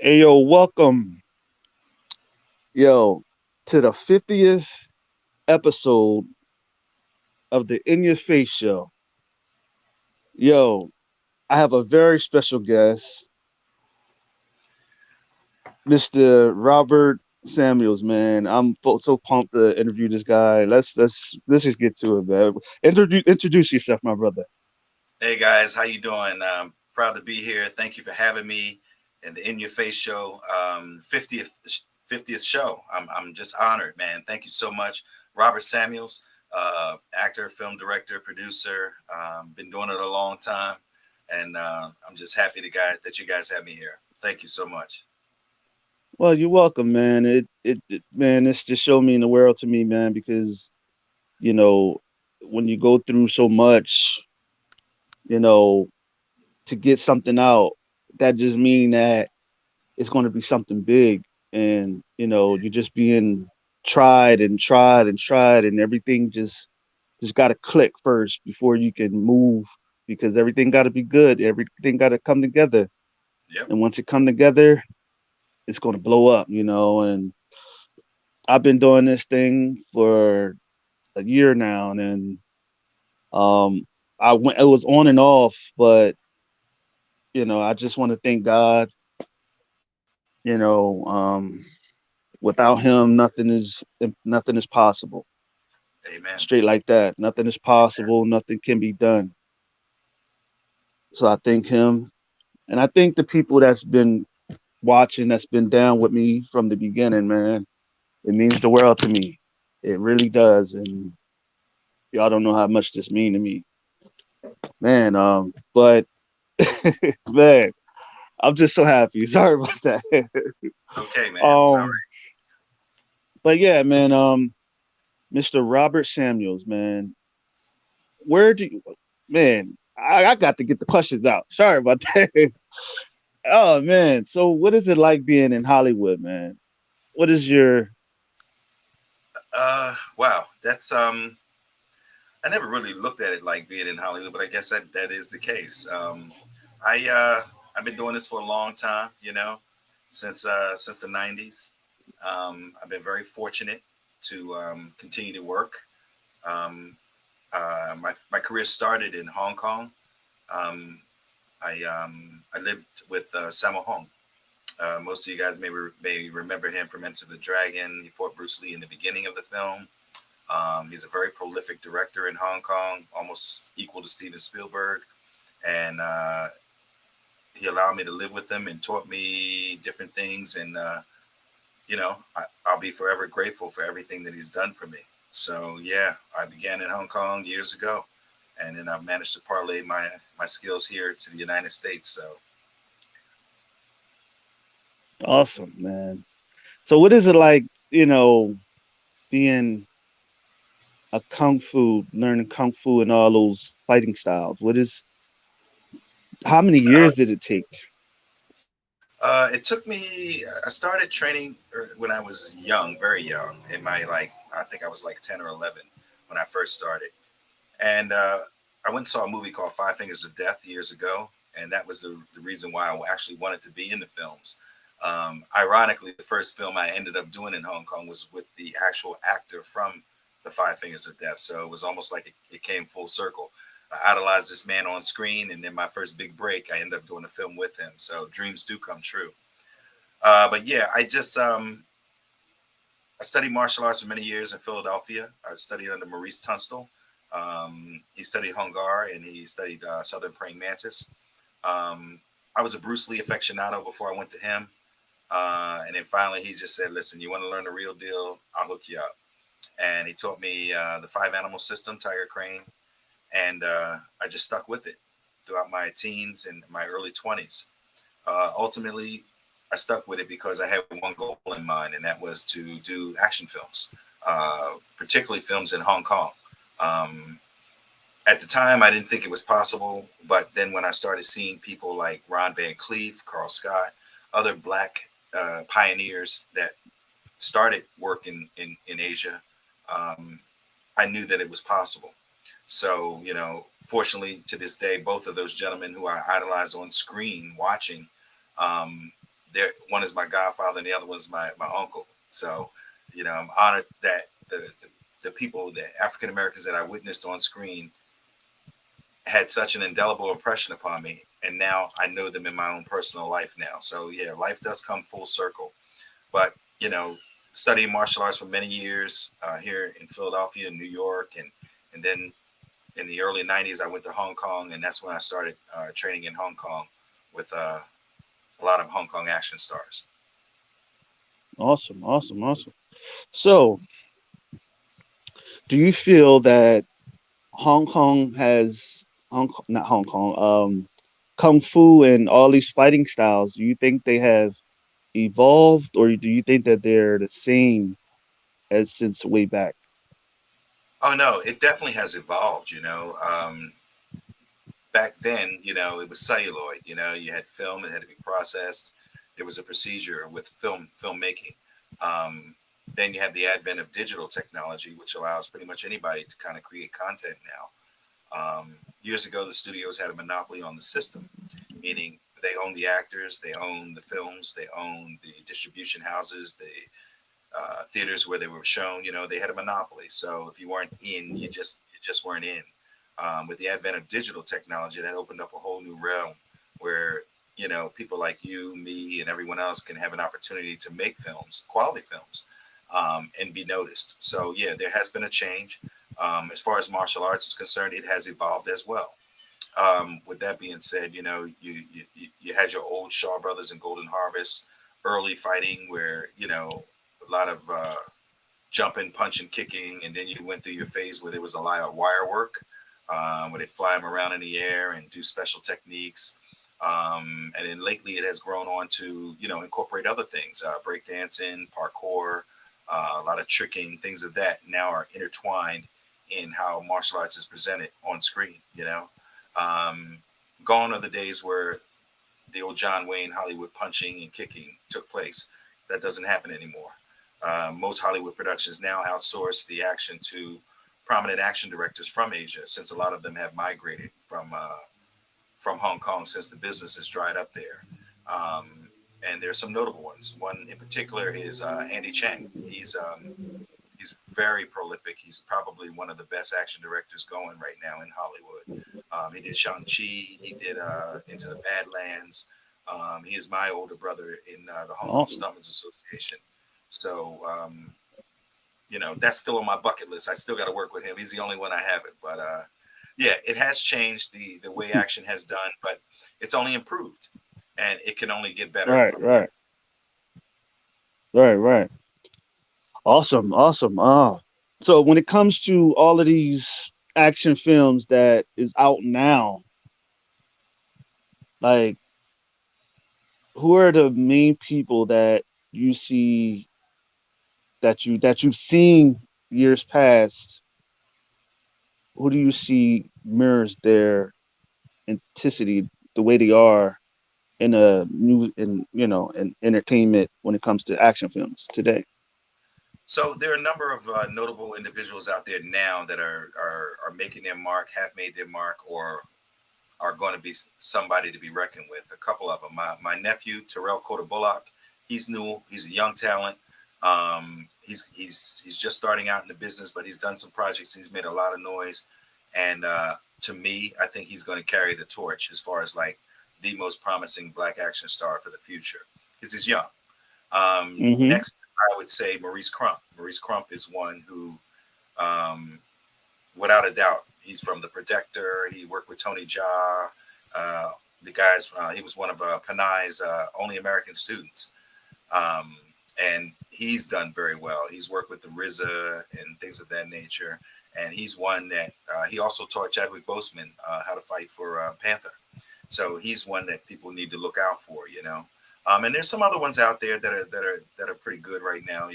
Hey, yo, welcome, yo, to the 50th episode of the In Your Face Show. Yo, I have a very special guest, Mr. Robert Samuels, man. So pumped to interview this guy. Let's just get to it, man. Introduce yourself, my brother. Hey guys, how you doing? Proud to be here. Thank you for having me in the In Your Face show, 50th show. I'm just honored, man. Thank you so much, Robert Samuels, actor, film director, producer. Been doing it a long time, and I'm just happy that you guys have me here. Thank you so much. Well, you're welcome, man. Man, this just showed mean the world to me, man, because you know when you go through so much, you know, to get something out, that just mean that it's going to be something big, and you're just being tried and tried and tried, and everything just got to click first before you can move, because everything got to be good, everything got to come together, Yep. and once it come together, it's going to blow up, and I've been doing this thing for a year now, and um it was on and off, but I just want to thank God. you know um Without him, nothing is possible. Amen. Straight like that. Nothing is possible. Nothing can be done. So I thank him, and I think the people that's been watching, that's been down with me from the beginning, man. It means the world to me. It really does, and y'all don't know how much this mean to me, man. But man, I'm just so happy. Sorry about that. Okay, man. Sorry. um, but yeah, man. Mr. Robert Samuels, man. Where do you, man? I got to get the questions out. Sorry about that. Oh man, so what is it like being in Hollywood, man? What is your Wow. That's I never really looked at it like being in Hollywood, but I guess that is the case. I've been doing this for a long time, since the '90s. I've been very fortunate to continue to work. Um, my career started in Hong Kong. Um, I lived with Sammo Hung. Most of you guys may remember him from Enter the Dragon. He fought Bruce Lee in the beginning of the film. He's a very prolific director in Hong Kong, almost equal to Steven Spielberg. And he allowed me to live with him and taught me different things. And, I'll be forever grateful for everything that he's done for me. So, yeah, I began in Hong Kong years ago. And then I've managed to parlay my skills here to the United States. So, awesome, man? So what is it like, being a kung fu, learning kung fu and all those fighting styles? How many uh, years did it take? it took me, I started training when I was young, very young, I think I was like 10 or 11 when I first started. And I went and saw a movie called Five Fingers of Death years ago. And that was the reason why I actually wanted to be in the films. Ironically, the first film I ended up doing in Hong Kong was with the actual actor from the Five Fingers of Death. So it was almost like it came full circle. I idolized this man on screen, and then my first big break, I ended up doing a film with him. So dreams do come true. But yeah, I studied martial arts for many years in Philadelphia. I studied under Maurice Tunstall. He studied Hung Gar and he studied Southern Praying Mantis. Um, I was a Bruce Lee aficionado before I went to him. And then finally, he just said, "Listen, you want to learn the real deal? I'll hook you up." And he taught me the five animal system, Tiger Crane. And I just stuck with it throughout my teens and my early 20s. Ultimately, I stuck with it because I had one goal in mind, and that was to do action films, particularly films in Hong Kong. Um, at the time, I didn't think it was possible, but then when I started seeing people like Ron Van Cleef, Carl Scott, other black pioneers that started work in Asia, um, I knew that it was possible. So, fortunately to this day, both of those gentlemen who I idolized on screen watching, um, one is my godfather and the other one is my uncle. So, I'm honored that the people, the African Americans that I witnessed on screen, had such an indelible impression upon me, and now I know them in my own personal life now. So yeah, life does come full circle. But you know, studying martial arts for many years here in Philadelphia and New York, and then in the early '90s, I went to Hong Kong, and that's when I started training in Hong Kong with a lot of Hong Kong action stars. Awesome, awesome, awesome. So, do you feel that Hong Kong has not Hong Kong, Kung Fu and all these fighting styles? Do you think they have evolved, or do you think that they're the same as since way back? Oh no, it definitely has evolved. Back then, it was celluloid. You had film; it had to be processed. There was a procedure with filmmaking. Um, then you have the advent of digital technology, which allows pretty much anybody to kind of create content now. Years ago, the studios had a monopoly on the system, meaning they own the actors, they own the films, they own the distribution houses, the theaters where they were shown. They had a monopoly. So if you weren't in, you just weren't in. With the advent of digital technology, that opened up a whole new realm where people like you, me, and everyone else can have an opportunity to make films, quality films, and be noticed. So yeah, there has been a change. As far as martial arts is concerned, it has evolved as well. With that being said, you had your old Shaw Brothers and Golden Harvest early fighting where a lot of jumping, punching, kicking, and then you went through your phase where there was a lot of wire work, where they fly them around in the air and do special techniques. And then lately, it has grown on to incorporate other things, breakdancing, parkour, a lot of tricking, things of that now are intertwined in how martial arts is presented on screen. Um, Gone are the days where the old John Wayne Hollywood punching and kicking took place. That doesn't happen anymore. Most Hollywood productions now outsource the action to prominent action directors from Asia, since a lot of them have migrated from Hong Kong since the business has dried up there. Um, and there's some notable ones. One in particular is Andy Chang. He's very prolific. He's probably one of the best action directors going right now in Hollywood. He did Shang-Chi. He did Into the Badlands. He is my older brother in the Hong Kong Awesome. Stuntmen's Association. So, that's still on my bucket list. I still got to work with him. He's the only one I haven't. But yeah, it has changed the way action has done, but it's only improved, and it can only get better Right, from here. right, right, right. Awesome, awesome. So when it comes to all of these action films that is out now, like who are the main people that you see that you've seen years past? Who do you see mirrors their authenticity the way they are in a new in in entertainment when it comes to action films today? So there are a number of notable individuals out there now that are making their mark, have made their mark, or are going to be somebody to be reckoned with. A couple of them. My nephew Terrell Cota Bullock. He's new. He's a young talent. He's just starting out in the business, but he's done some projects. He's made a lot of noise, and to me, I think he's going to carry the torch as far as like the most promising black action star for the future because he's young. Mm-hmm. Next, I would say Maurice Crump. Maurice Crump is one who, um, without a doubt, he's from The Protector. He worked with Tony Jaa. Uh, the guys, he was one of Panay's only American students. Um, and he's done very well. He's worked with the RZA and things of that nature. And he's one that he also taught Chadwick Boseman how to fight for Panther. So he's one that people need to look out for. And there's some other ones out there that are pretty good right now,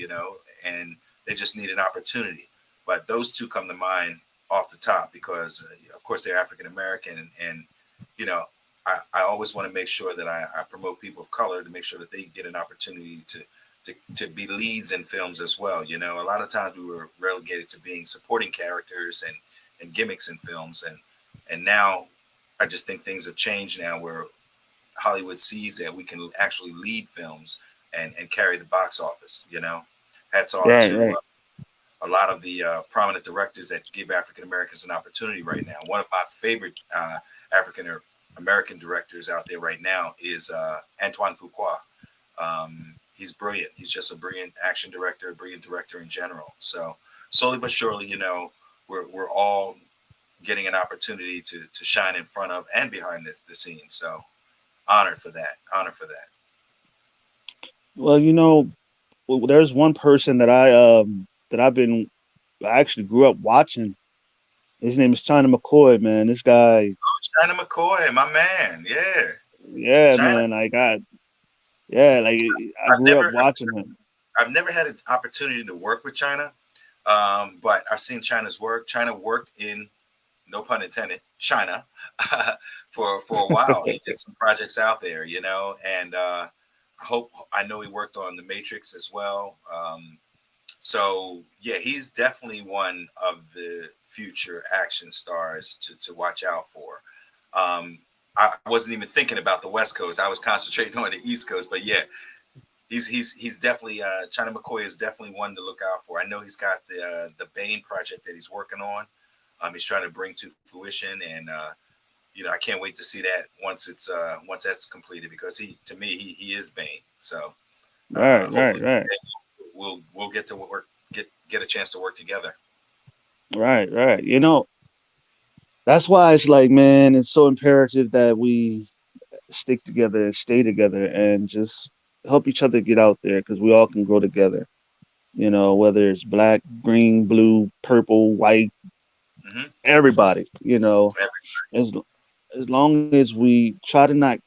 and they just need an opportunity. But those two come to mind off the top because, of course, they're African American, and you know, I always want to make sure that I promote people of color to make sure that they get an opportunity to be leads in films as well. A lot of times we were relegated to being supporting characters and gimmicks in films, and now I just think things have changed now where Hollywood sees that we can actually lead films and carry the box office. You know, hats off Right, to right. a lot of the prominent directors that give African Americans an opportunity right now. One of my favorite African American directors out there right now is Antoine Fuqua. He's brilliant. He's just a brilliant action director, a brilliant director in general. So slowly but surely, you know, we're all getting an opportunity to shine in front of and behind the scenes. So honored for that. Honored for that. Well, there's one person that I actually grew up watching. His name is China McCoy, man. This guy, China McCoy, my man. Yeah, yeah, China. man. Yeah, like I I've grew never up watching him. I've never had an opportunity to work with China, but I've seen China's work. China worked in, no pun intended, China for a while. He did some projects out there, you know, and I know he worked on The Matrix as well. So yeah, he's definitely one of the future action stars to watch out for. I wasn't even thinking about the West Coast. I was concentrating on the East Coast, but yeah, he's definitely China McCoy is definitely one to look out for. I know he's got the Bane project that he's working on. He's trying to bring to fruition, and you know, I can't wait to see that once that's completed, because he, to me, he is Bane. So Right, right, hopefully right, we'll get to work, get a chance to work together. right, right. That's why it's like, man, it's so imperative that we stick together and stay together and just help each other get out there because we all can grow together. Whether it's black, green, blue, purple, white, Hmm. everybody. As long as we try to not,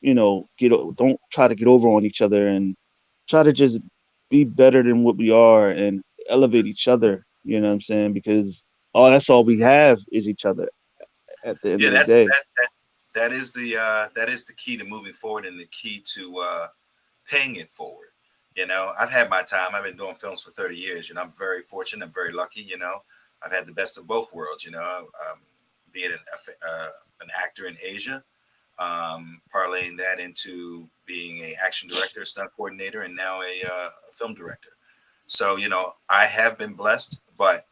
don't try to get over on each other and try to just be better than what we are and elevate each other. You know what I'm saying? Because that's all we have is each other at the end Yeah, of the day. that is the key to moving forward, and the key to paying it forward. You know, I've had my time. I've been doing films for 30 years. You know, I'm very fortunate. I'm very lucky. You know, I've had the best of both worlds. You know, being an actor in Asia, parlaying that into being a action director, stunt coordinator, and now a film director. So, you know, I have been blessed, but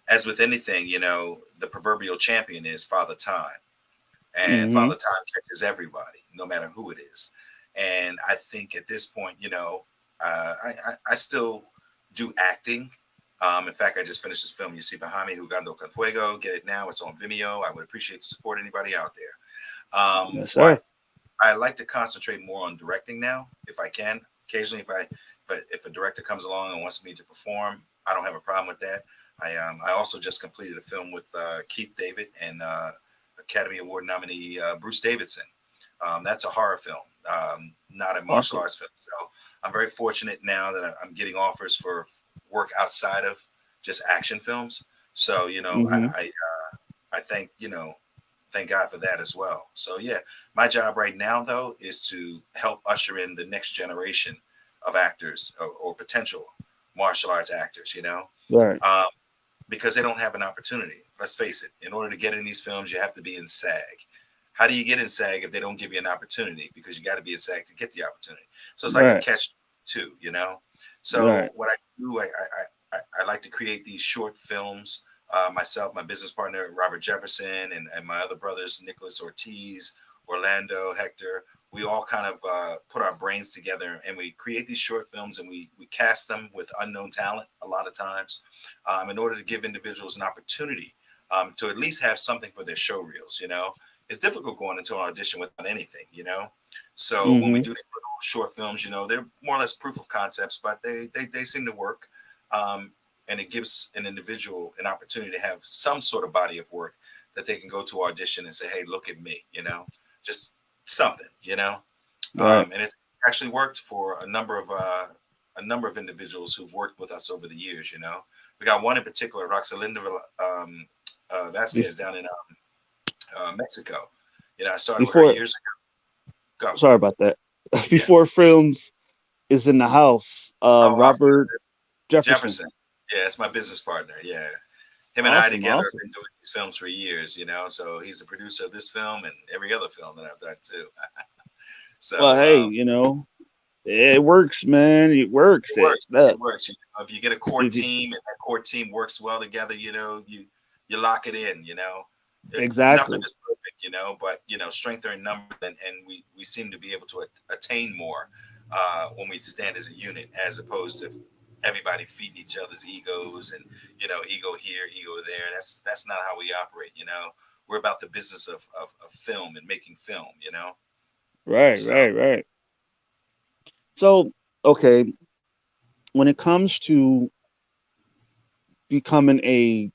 as with anything, you know, the proverbial champion is Father Time, and Hmm. Father Time catches everybody, no matter who it is. And I think at this point, you know, I still do acting. In fact, I just finished this film you see behind me, Jugando con Fuego. Get it now. It's on Vimeo. I would appreciate the support, anybody out there. Yes, sir. But I like to concentrate more on directing now, if I can. Occasionally, if a director comes along and wants me to perform, I don't have a problem with that. I also just completed a film with Keith David and Academy Award nominee Bruce Davidson. That's a horror film, not a martial Awesome. arts film. So I'm very fortunate now that I'm getting offers for work outside of just action films. So you know, Hmm. I think, you know, thank God for that as well. So yeah, my job right now though is to help usher in the next generation of actors, or potential martial arts actors. You know, Right, um, because they don't have an opportunity. Let's face it. In order to get in these films, you have to be in SAG. How do you get in SAG if they don't give you an opportunity? Because you got to be in SAG to get the opportunity. So it's like a right, catch two, you know. right. So what I do, I like to create these short films. Myself, my business partner Robert Jefferson, and my other brothers Nicholas Ortiz, Orlando, Hector. We all kind of put our brains together, and we create these short films, and we cast them with unknown talent a lot of times, in order to give individuals an opportunity, to at least have something for their show reels. You know, it's difficult going into an audition without anything. You know, so when we Hmm. do these little short films, you know, they're more or less proof of concepts, but they seem to work. Um, and it gives an individual an opportunity to have some sort of body of work that they can go to audition and say, "Hey, look at me," you know, just something, you know. Right. And it's actually worked for a number of individuals who've worked with us over the years. You know, we got one in particular, Roxalinda Vasquez, Bef- down in Mexico. You know, I started with her Before, years ago. Go. sorry about that. Yeah. Before films is in the house, Oh, Robert Jefferson. Jefferson. Yeah, it's my business partner. Yeah. Him and I Awesome, together have awesome. been doing these films for years, you know. So he's the producer of this film and every other film that I've done too. Well, So hey, it works, man. It works. it works. It Look, works. If you get a core if you, team and that core team works well together, you lock it in. Nothing exactly. is perfect, but strength are in numbers, and we seem to be able to attain more when we stand as a unit, as opposed to everybody feeding each other's egos and ego here, ego there. That's not how we operate. We're about the business of film and making film. Right, So right, right. So, okay, when it comes to becoming a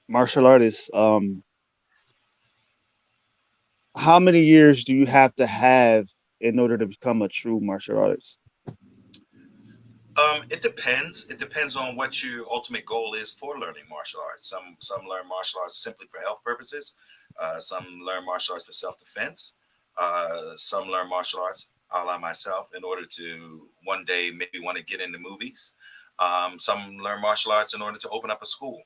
martial artist, how many years do you have to have in order to become a true martial artist? It depends. It depends on what your ultimate goal is for learning martial arts. Some learn martial arts simply for health purposes. Some learn martial arts for self defense. Some learn martial arts, a la myself, in order to one day maybe want to get into movies. Some learn martial arts in order to open up a school.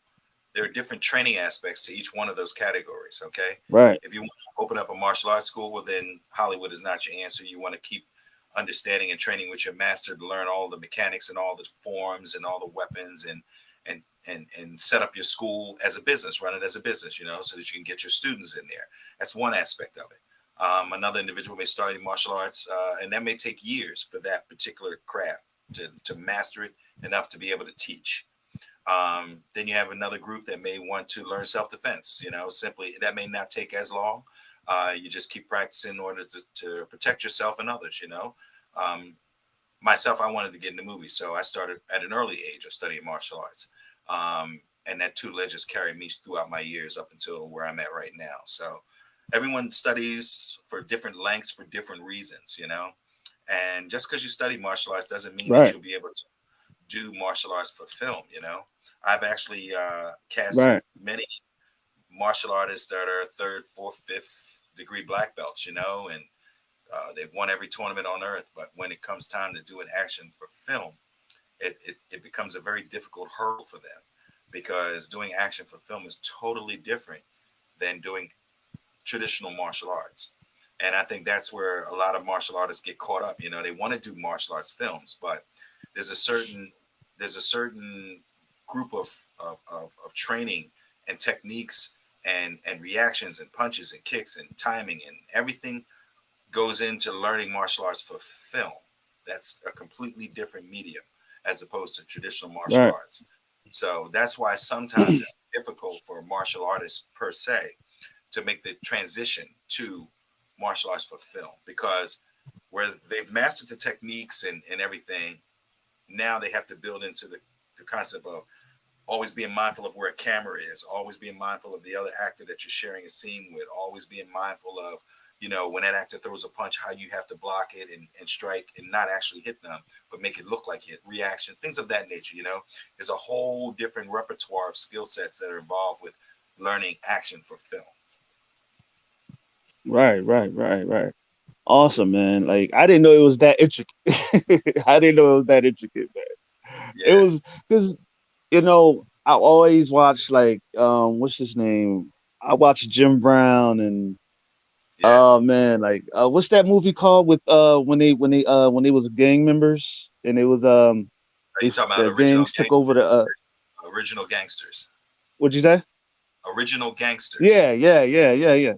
There are different training aspects to each one of those categories. Okay, Right, if you want to open up a martial arts school, well then Hollywood is not your answer. You want to keep understanding and training with your master to learn all the mechanics and all the forms and all the weapons and set up your school as a business, run it as a business, so that you can get your students in there. That's one aspect of it. Another individual may start in martial arts, and that may take years for that particular craft to master it enough to be able to teach. Then you have another group that may want to learn self-defense. Simply that may not take as long. You just keep practicing in order to protect yourself and others. Um, Myself, I wanted to get into movies, so I started at an early age of studying martial arts, and that tutelage just carried me throughout my years up until where I'm at right now. So everyone studies for different lengths for different reasons. And just because you study martial arts doesn't mean that right, you'll be able to do martial arts for film. I've actually casted right, many martial artists that are third, fourth, fifth degree black belts, and they've won every tournament on earth. But when it comes time to do an action for film, it becomes a very difficult hurdle for them, because doing action for film is totally different than doing traditional martial arts. And I think that's where a lot of martial artists get caught up. They want to do martial arts films, but there's a certain there's a certain group of training and techniques and reactions and punches and kicks and timing and everything goes into learning martial arts for film. That's a completely different medium as opposed to traditional martial right, arts. So that's why sometimes it's difficult for martial artists per se to make the transition to martial arts for film, because where they've mastered the techniques and everything, now they have to build into the concept of always being mindful of where a camera is, always being mindful of the other actor that you're sharing a scene with, always being mindful of, when that actor throws a punch, how you have to block it and strike and not actually hit them, but make it look like it, reaction, things of that nature. There's a whole different repertoire of skill sets that are involved with learning action for film. right, right, right, right. Awesome, man. Like I didn't know it was that intricate. I didn't know it was that intricate, man. It Yeah, was because I always watch like what's his name? I watch Jim Brown and yeah. oh man, like what's that movie called with when they was gang members and it was Are you talking about the gangs took over the gangsters? Original gangsters. what'd you say? Original gangsters. Yeah, yeah, yeah, yeah, yeah.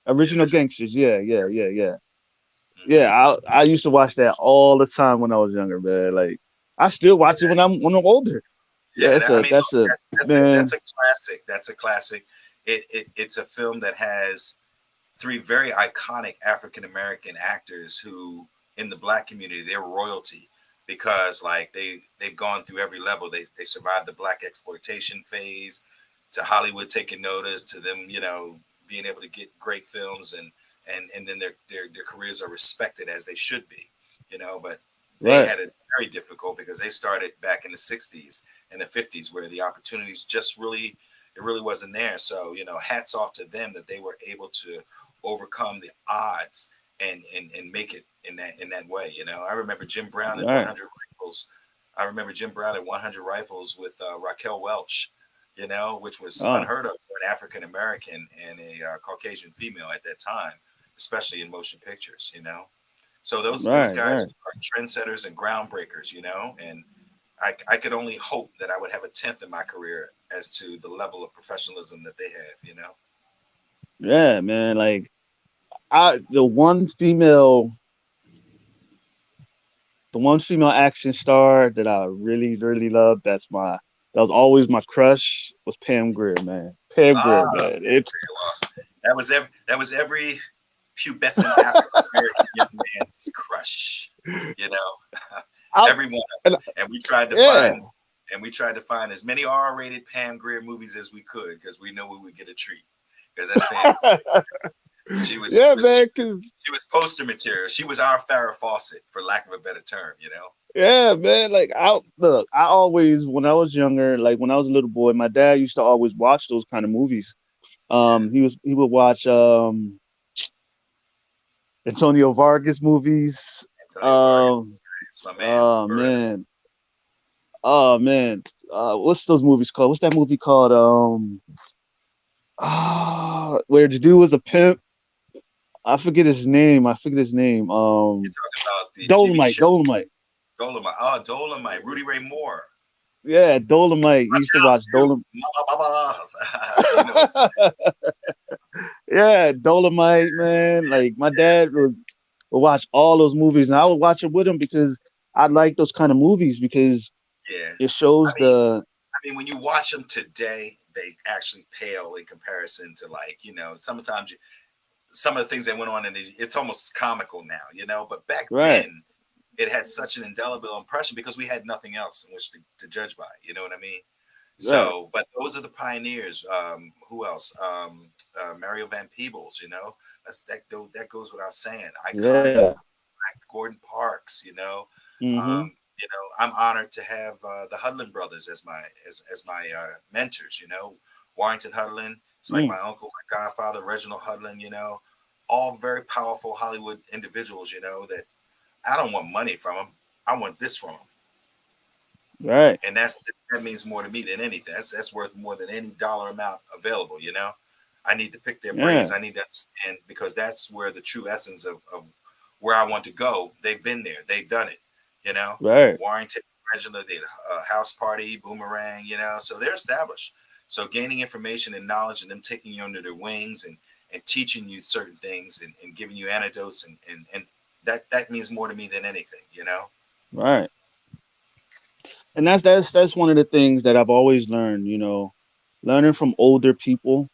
The Original original. Gangsters. Yeah, yeah, yeah, yeah. Yeah, Hmm. I used to watch that all the time when I was younger, man. Like I still Yeah, watch it when I'm older. Yeah, yeah. I mean, that's look, a that's man. a classic. That's a classic. It's a film that has three very iconic African American actors who, in the black community, they're royalty, because like they've gone through every level. They survived the black exploitation phase, to Hollywood taking notice, to them, being able to get great films, and then their careers are respected as they should be, but they Right, had it very difficult because they started back in the 60s and the 50s, where the opportunities just really, it really wasn't there. So, hats off to them that they were able to overcome the odds and make it in that way. I remember Jim Brown at right. 100 Rifles. I remember Jim Brown at 100 Rifles with Raquel Welch, which was Oh, unheard of for an African American and a Caucasian female at that time especially in motion pictures. So those Right, guys right. are trendsetters and groundbreakers. And I could only hope that I would have a tenth in my career as to the level of professionalism that they have. Yeah, man. Like the one female, the one female action star that I really, really loved. That was always my crush. Was Pam Grier, man. Pam Grier, Ah, man. It. well, that was every pubescent African American young man's crush. You know, I, every one of and, them. And we tried to yeah, find as many R-rated Pam Grier movies as we could because we know we would get a treat because that's Pam. She was she yeah, was she man. was Cause she was poster material. She was our Farrah Fawcett, for lack of a better term. yeah, man. Like I look, I always when I was younger, like when I was a little boy, my dad used to always watch those kind of movies. Yeah, He would watch Antonio Vargas movies. Antonio Vargas. Um, It's my man. oh For real. man, oh man. What's those movies called? What's that movie called? Where the dude was a pimp. I forget his name. I forget his name. You're talking about the TV Dolomite. show Dolomite. Dolomite. Oh, Dolomite. Rudy Ray Moore. Yeah, Dolomite. You Watch used to out, watch you. Dolomite. You know what? Yeah, Dolomite, man. Like my dad would watch all those movies, and I would watch it with him because I like those kind of movies because Yeah, yeah. it I shows mean, the when you watch them today, they actually pale in comparison to, like, sometimes some of the things that went on, and it's almost comical now. But back right, then, it had such an indelible impression because we had nothing else in which to judge by. You know what I mean? right. So, but those are the pioneers. Who else? Mario Van Peebles. That goes without saying. Iconic Yeah. movie. Gordon Parks. Mm-hmm. I'm honored to have the Hudlin brothers as my mentors. Warrington Hudlin. It's like Mm, my uncle, my godfather, Reginald Hudlin. All very powerful Hollywood individuals. That I don't want money from them. I want this from them, right. and that means more to me than anything. That's worth more than any dollar amount available. I need to pick their brains. Yeah. I need to understand because that's where the true essence of where I want to go. They've been there. They've done it. You know, Right. Warrington, Regina did House Party, Boomerang. So they're established. So gaining information and knowledge and them taking you under their wings and teaching you certain things and giving you anecdotes and that means more to me than anything. Right. And that's one of the things that I've always learned, learning from older people,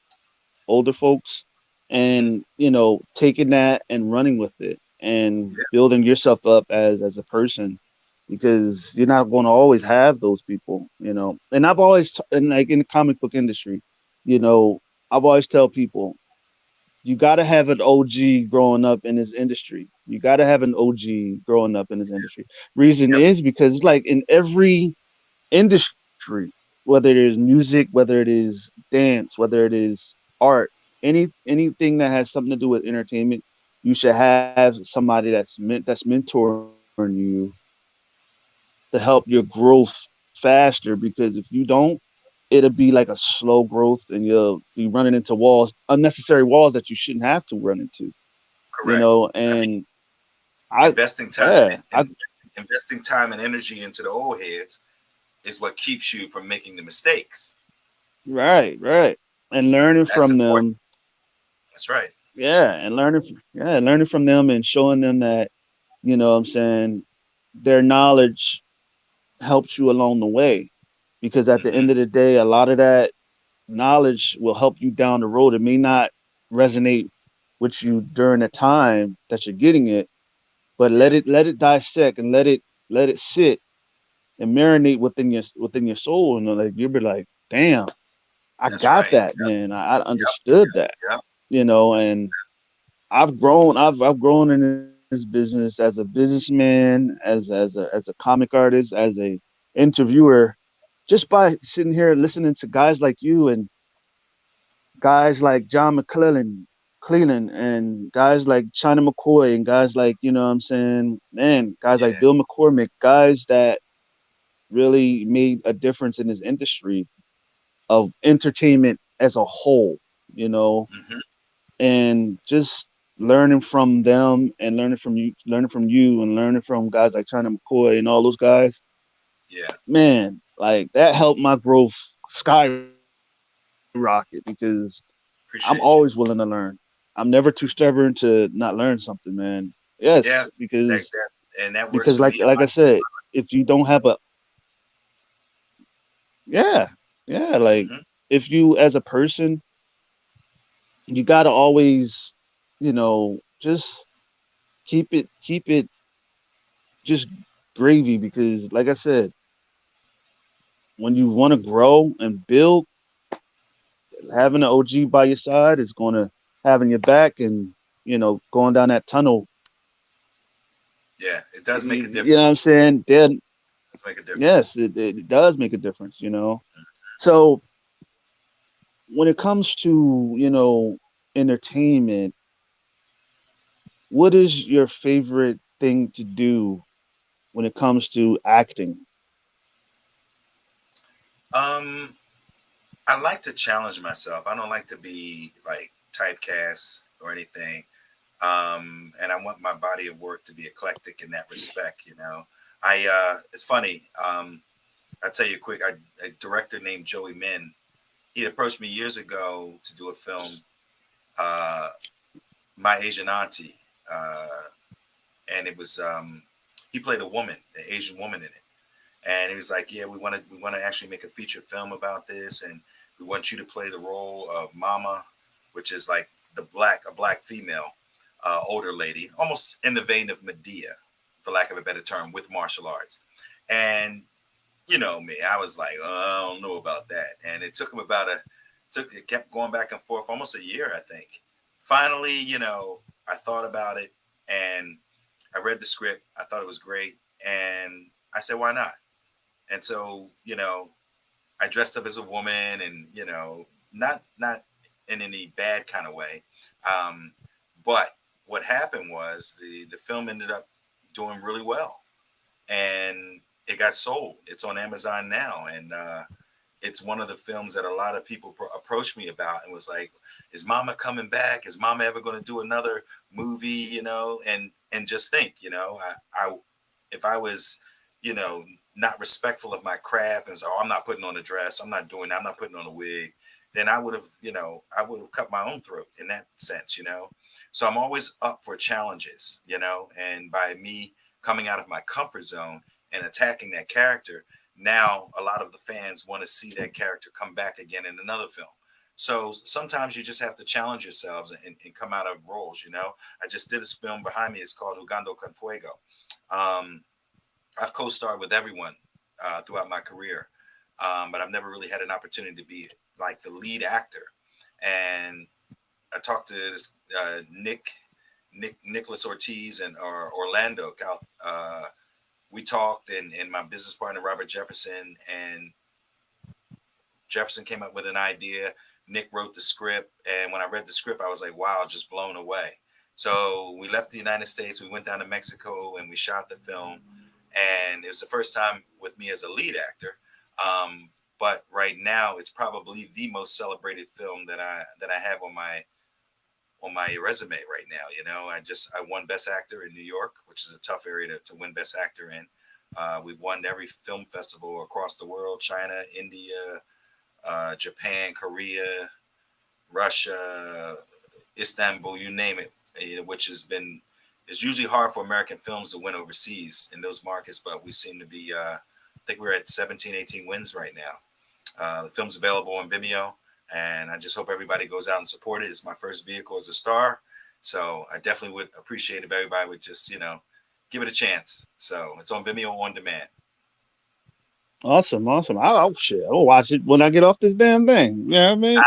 older folks, Hmm. and taking that and running with it and Yeah, building yourself up as a person because you're not going to always have those people. And I've always and like in the comic book industry, you know I've always tell people you got to have an OG growing up in this industry. You got to have an OG growing up in this industry. Reason yep, is because it's like in every industry, whether it is music, whether it is dance, whether it is art, anything that has something to do with entertainment, you should have somebody that's mentoring you to help your growth faster. Because if you don't, it'll be like a slow growth, and you'll be running into walls, unnecessary walls that you shouldn't have to run into. correct. I mean, And I, investing time yeah, and investing time and energy into the old heads is what keeps you from making the mistakes. right, right, and learning That's from important. them. That's right. Yeah, and learning from them and showing them that, what I'm saying, their knowledge helps you along the way. Because at the Hmm. end of the day, a lot of that knowledge will help you down the road. It may not resonate with you during the time that you're getting it, but Yeah, let it dissect and let it sit and marinate within your soul, and like you'll be like, damn, I that's got right. that, man. I Yep, understood that, yep. and I've grown in this business as a businessman, as a comic artist, as a interviewer, just by sitting here listening to guys like you and guys like John McClellan, Cleland, and guys like China McCoy, and guys like, what I'm saying, man, guys like Yeah. Bill McCormick, guys that really made a difference in this industry of entertainment as a whole, you know, Hmm. and just learning from them and learning from you, and learning from guys like China McCoy and all those guys, Yeah, man, like that helped my growth skyrocket because I'm always willing to appreciate you. learn. I'm never too stubborn to not learn something, man. Yes, Yeah, that and that works for like me. I said, if you don't have a yeah, yeah, like Hmm. if you as a person, you gotta always, just keep it just gravy because like I said, when you want to grow and build, having an OG by your side is going to having your back, and going down that tunnel. Yeah, it does make a You know what I'm difference. saying? Then Let's make a difference. yes, it does make a difference. So when it comes to entertainment, what is your favorite thing to do when it comes to acting? Um, I like to challenge myself. I don't like to be like typecast or anything. And I want my body of work to be eclectic in that respect. It's funny. I'll tell you quick. A director named Joey Min. He approached me years ago to do a film, uh, My Asian Auntie, and it was he played a woman, the Asian woman in it. And he was like, "Yeah, we want to actually make a feature film about this, and we want you to play the role of Mama, which is like a black female, older lady, almost in the vein of Medea, for lack of a better term, with martial arts." And you know me, I was like, "Oh, I don't know about that." And it took him it kept going back and forth almost a year, I think. Finally, I thought about it and I read the script. I thought it was great, and I said, "Why not?" And so, I dressed up as a woman, and not in any bad kind of way. Um, but what happened was the film ended up doing really well, and it got sold. It's on Amazon now, and it's one of the films that a lot of people approached me about and was like, "Is Mama coming back? Is Mama ever going to do another movie?" And just think, I if I was, you know, not respectful of my craft and was, "Oh, I'm not putting on a dress, I'm not doing that, I'm not putting on a wig," then I would have cut my own throat in that sense. So I'm always up for challenges, and by me coming out of my comfort zone and attacking that character, now a lot of the fans want to see that character come back again in another film. So sometimes you just have to challenge yourselves and come out of roles. I just did this film behind me. It's called Jugando con Fuego. Um, I've co-starred with everyone throughout my career, but I've never really had an opportunity to be like the lead actor. And I talked to this Nicholas Ortiz and or Orlando. We talked, and my business partner Robert Jefferson, and Jefferson came up with an idea. Nick wrote the script, and when I read the script, I was like, "Wow, just blown away." So we left the United States. We went down to Mexico, and we shot the film. And it was the first time with me as a lead actor. But right now, it's probably the most celebrated film that I have on my resume right now. I won Best Actor in New York, which is a tough area to win Best Actor in. We've won every film festival across the world: China, India, Japan, Korea, Russia, Istanbul, you name it. Which has been it's usually hard for American films to win overseas in those markets, but we seem to be. I think we're at 17, 18 wins right now. The film's available on Vimeo, and I just hope everybody goes out and support it. It's my first vehicle as a star, so I definitely would appreciate if everybody would just give it a chance. So it's on Vimeo on demand. Awesome, awesome. I'll shit. I'll watch it when I get off this damn thing. You know what I mean?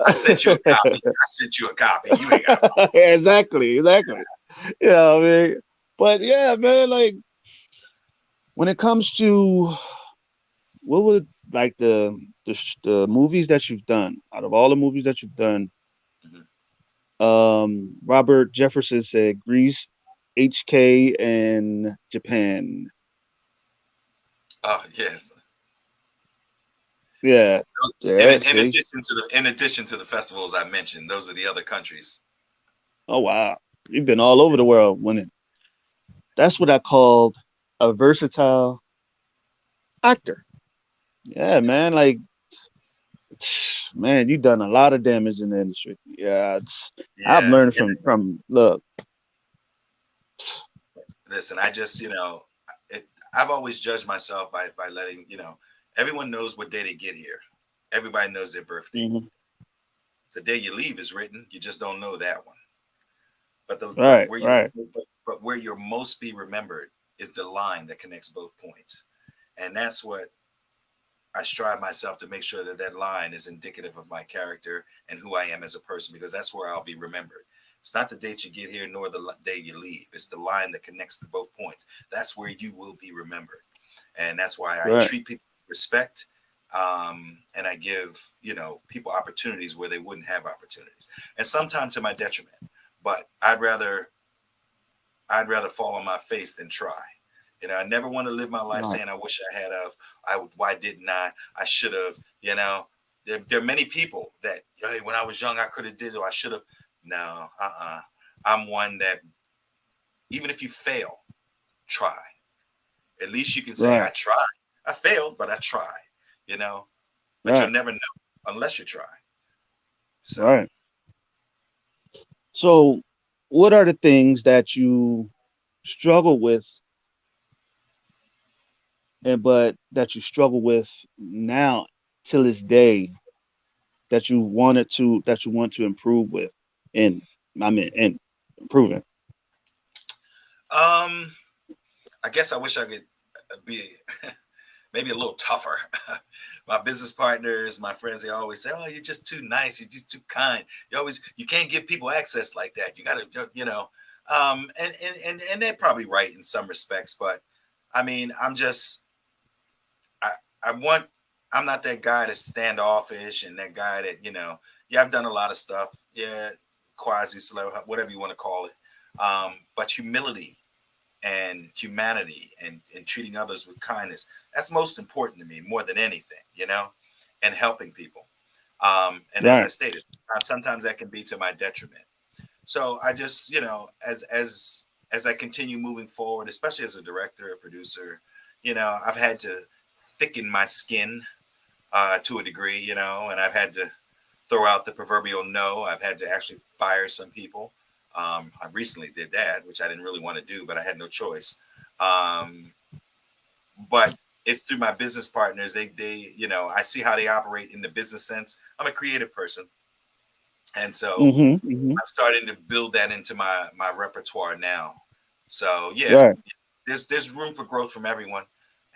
I sent you a copy. I sent you a copy. You ain't got to. Exactly, exactly. Yeah, I mean, but yeah, man, like when it comes to what would like the movies that you've done, out of all the movies that you've done, Mhm. Robert Jefferson said Greece, HK, and Japan. Oh yes. Yeah, In, yeah. in See, addition to the festivals I mentioned, those are the other countries. oh wow. You've been all over the world winning. That's what I called a versatile actor. Yeah, man. Like, man, you've done a lot of damage in the industry. Yeah, I've Yeah. learned from look. Listen, I just, I've always judged myself by letting, everyone knows what day they get here. Everybody knows their birth date. Hmm. The day you leave is written. You just don't know that one. But the but Right, where you right, but where you're most be remembered is the line that connects both points, and that's what I strive myself to make sure that that line is indicative of my character and who I am as a person, because that's where I'll be remembered. It's not the date you get here nor the day you leave. It's the line that connects to both points. That's where you will be remembered. And that's why I right, treat people with respect, and I give, people opportunities where they wouldn't have opportunities. And sometimes to my detriment. But I'd rather fall on my face than try. I never want to live my life right, saying I wish I had of, why didn't I should have, there are many people that, hey, when I was young I could have did or I should have. No, I'm one that, even if you fail, try. At least you can say I right, tried. I failed, but I tried, you know. But you'll right, never know unless you try. So, right. So, what are the things that you struggle with, and but that you struggle with now till this day that you want to improve with, and I mean, and improving. um, I guess I wish I could be maybe a little tougher. My business partners, my friends, they always say, "Oh, you're just too nice. You're just too kind. You can't give people access like that. You got to, and they're probably right in some respects, but I mean, I, I want, I'm not that guy that's standoffish and that guy that, yeah, I've done a lot of stuff. Yeah, quasi slow, whatever you want to call it. But humility and humanity and treating others with kindness, that's most important to me more than anything, and helping people. And as I Right. stated, sometimes that can be to my detriment. So I just, as I continue moving forward, especially as a director, a producer, I've had to thicken my skin, to a degree, and I've had to throw out the proverbial no. I've had to actually fire some people. I recently did that, which I didn't really want to do, but I had no choice. Um, but it's through my business partners. I see how they operate in the business sense. I'm a creative person, and so Hmm. Hmm. I'm starting to build that into my repertoire now. So yeah, Right. there's room for growth from everyone,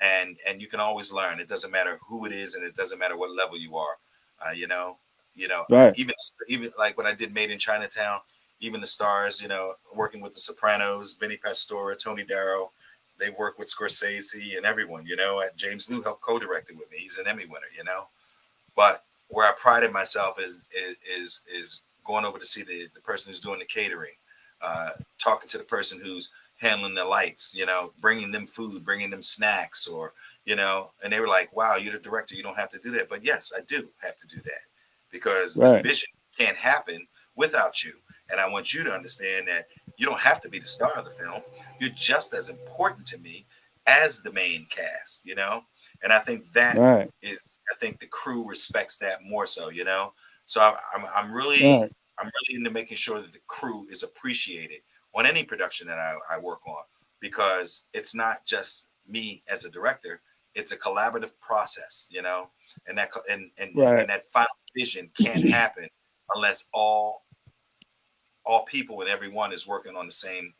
and you can always learn. It doesn't matter who it is, and it doesn't matter what level you are. Uh, you know, Right. even like when I did Made in Chinatown, even the stars, working with the Sopranos, Vinny Pastore, Tony Darrow. They've worked with Scorsese and everyone. James Liu helped co-direct it with me. He's an Emmy winner. But where I prided myself is going over to see the person who's doing the catering, talking to the person who's handling the lights, bringing them food, bringing them snacks, or and they were like, "Wow, you're the director. You don't have to do that." But yes, I do have to do that because this Right. vision can't happen without you. And I want you to understand that you don't have to be the star of the film. You're just as important to me as the main cast. And I think that Right. I think the crew respects that more so, So I'm really Right. into making sure that the crew is appreciated on any production that I work on, because it's not just me as a director; it's a collaborative process, and Right. that final vision can't happen unless all people and everyone is working on the same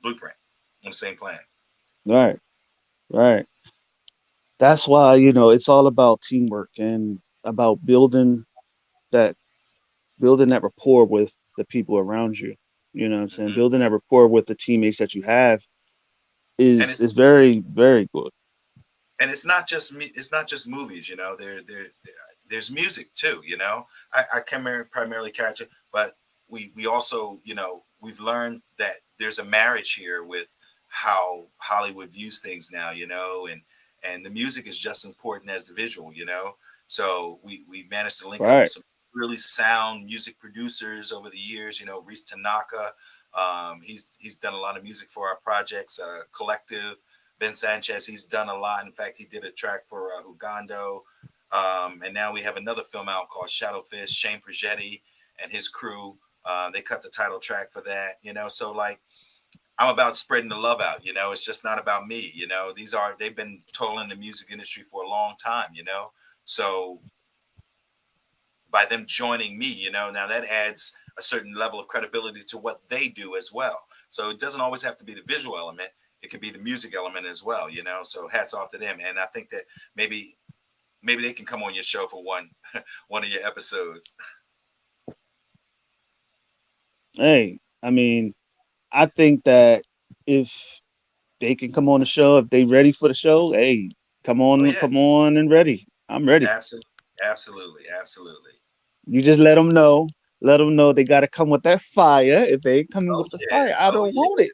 blueprint, on the same plan. Right. Right. That's why, it's all about teamwork and about that building that rapport with the people around you. You know what I'm saying? Hmm. Building that rapport with the teammates that you have And is very, very good. it's not just me. It's not just movies. There's music too. I can primarily catch it, but we also, we've learned that there's a marriage here with how Hollywood views things now. And the music is just important as the visual. So we managed to link up with Right. some really sound music producers over the years. Reese Tanaka. He's done a lot of music for our projects, Collective. Ben Sanchez, he's done a lot. In fact, he did a track for Hugando. And now we have another film out called Shadowfish. Shane Progetti and his crew, they cut the title track for that. So like I'm about spreading the love out. It's just not about me. They've been toiling in the music industry for a long time. So by them joining me, now that adds a certain level of credibility to what they do as well. So it doesn't always have to be the visual element; it could be the music element as well. So hats off to them. And I think that maybe maybe they can come on your show for one one of your episodes. Hey, I mean, I think that if they can come on the show, if they ready for the show, hey, Oh yeah, come on and ready. I'm ready. absolutely, absolutely, absolutely. You just let them know they got to come with that fire. If they ain't coming Oh with the yeah, fire, I oh don't yeah, want it.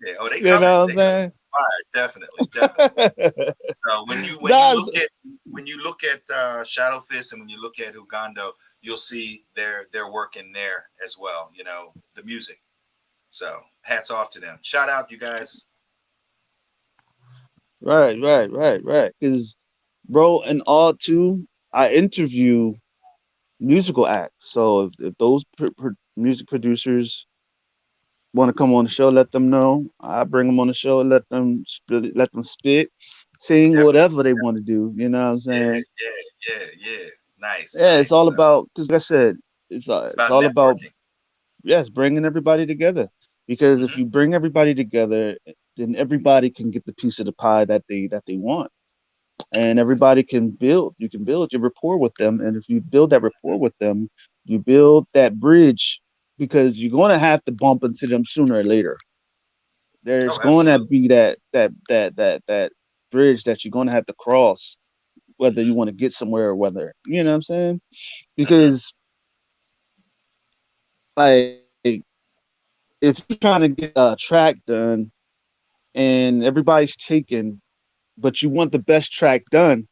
yeah. Oh, they You coming, know they what coming I'm fire, definitely, definitely. saying? So That's when you look at Shadowfist and when you look at Ugando, you'll see their work in there as well. The music. So hats off to them. Shout out, you guys. right. Because, bro, and all too, I interview musical acts. So if those music producers want to come on the show, let them know. I bring them on the show, let them spit, sing, Definitely. whatever they want to do. You know what I'm Yeah, saying? yeah. Nice, Yeah, it's all nice. about because, like I said, It's it's about all about networking. yes, bringing everybody together. Because if Hmm. you bring everybody together, then everybody can get the piece of the pie that they want, and That's everybody can build. You can build your rapport with them, and if you build that rapport with them, you build that bridge because you're going to have to bump into them sooner or later. There's oh, going to absolutely. be that bridge that you're going to have to cross, whether you Hmm. want to get somewhere or whether you know what I'm saying. Hmm. Because like if you're trying to get a track done and everybody's taken, but you want the best track done,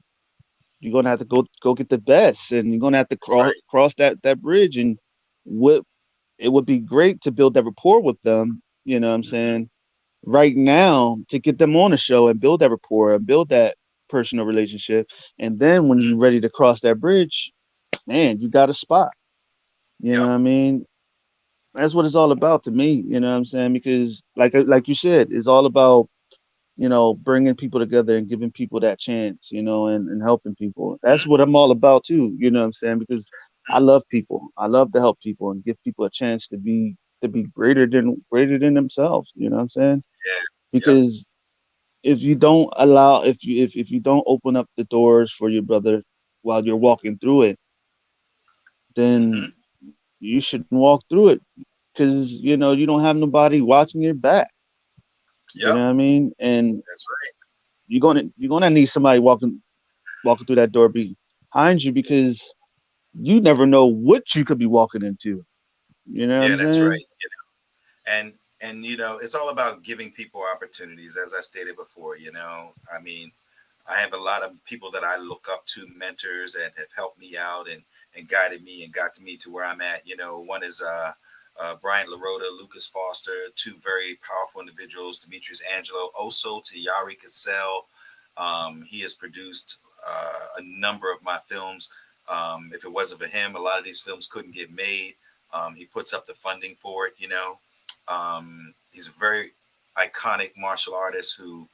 you're gonna have to go get the best, and you're gonna have to That's right. cross that bridge. And what it would be great to build that rapport with them. You know what I'm Hmm. saying? Right now to get them on the show and build that rapport and build that personal relationship, and then when Hmm. you're ready to cross that bridge, man, you got a spot. You know Yep. what I mean? That's what it's all about to me. You know what I'm saying? Because like you said, it's all about bringing people together and giving people that chance, and helping people. That's Hmm. what I'm all about too. You know what I'm saying? Because I love people. I love to help people and give people a chance to be greater than themselves. You know what I'm saying? Yeah. Yep. Because if you don't allow, if you don't open up the doors for your brother while you're walking through it, then Hmm. you shouldn't walk through it because you don't have nobody watching your back. You know Yep. what I mean? And That's right. you're gonna need somebody walking through that door behind you because you never know what you could be walking into. You know what Yeah, I'm that's saying? right. and it's all about giving people opportunities, as I stated before. I mean, I have a lot of people that I look up to, mentors that have helped me out and guided me and got to me to where I'm at. One is Brian LaRota, Lucas Foster, two very powerful individuals, Demetrius Angelo, also to Yari Cassell. He has produced a number of my films. If it wasn't for him, a lot of these films couldn't get made. He puts up the funding for it. He's a very iconic martial artist who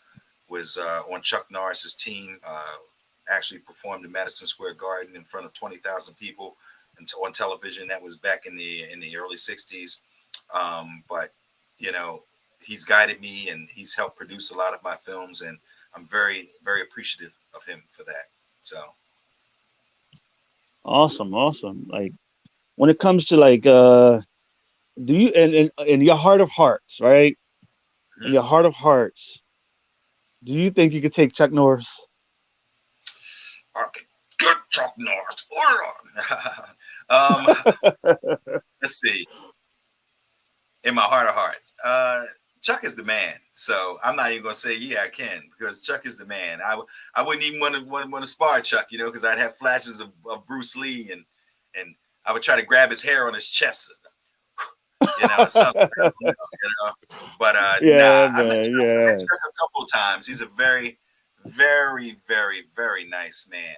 was on Chuck Norris's team. Actually performed in Madison Square Garden in front of 20,000 people and on television. That was back in the early '60s. But you know, he's guided me and he's helped produce a lot of my films, and I'm very very appreciative of him for that. So. Awesome. Like when it comes to like do you in your heart of hearts, right? In Mhm. your heart of hearts, do you think you could take Chuck Norris? I can get Chuck Norris. um, let's see. In my heart of hearts, Chuck is the man. So I'm not even gonna say yeah I can because Chuck is the man. I wouldn't even want to spar Chuck, because I'd have flashes of Bruce Lee and I would try to grab his hair on his chest. It's something I don't know. But Yeah, nah, man. I met Yeah. Chuck a couple of times. He's a very, very, very, very nice man.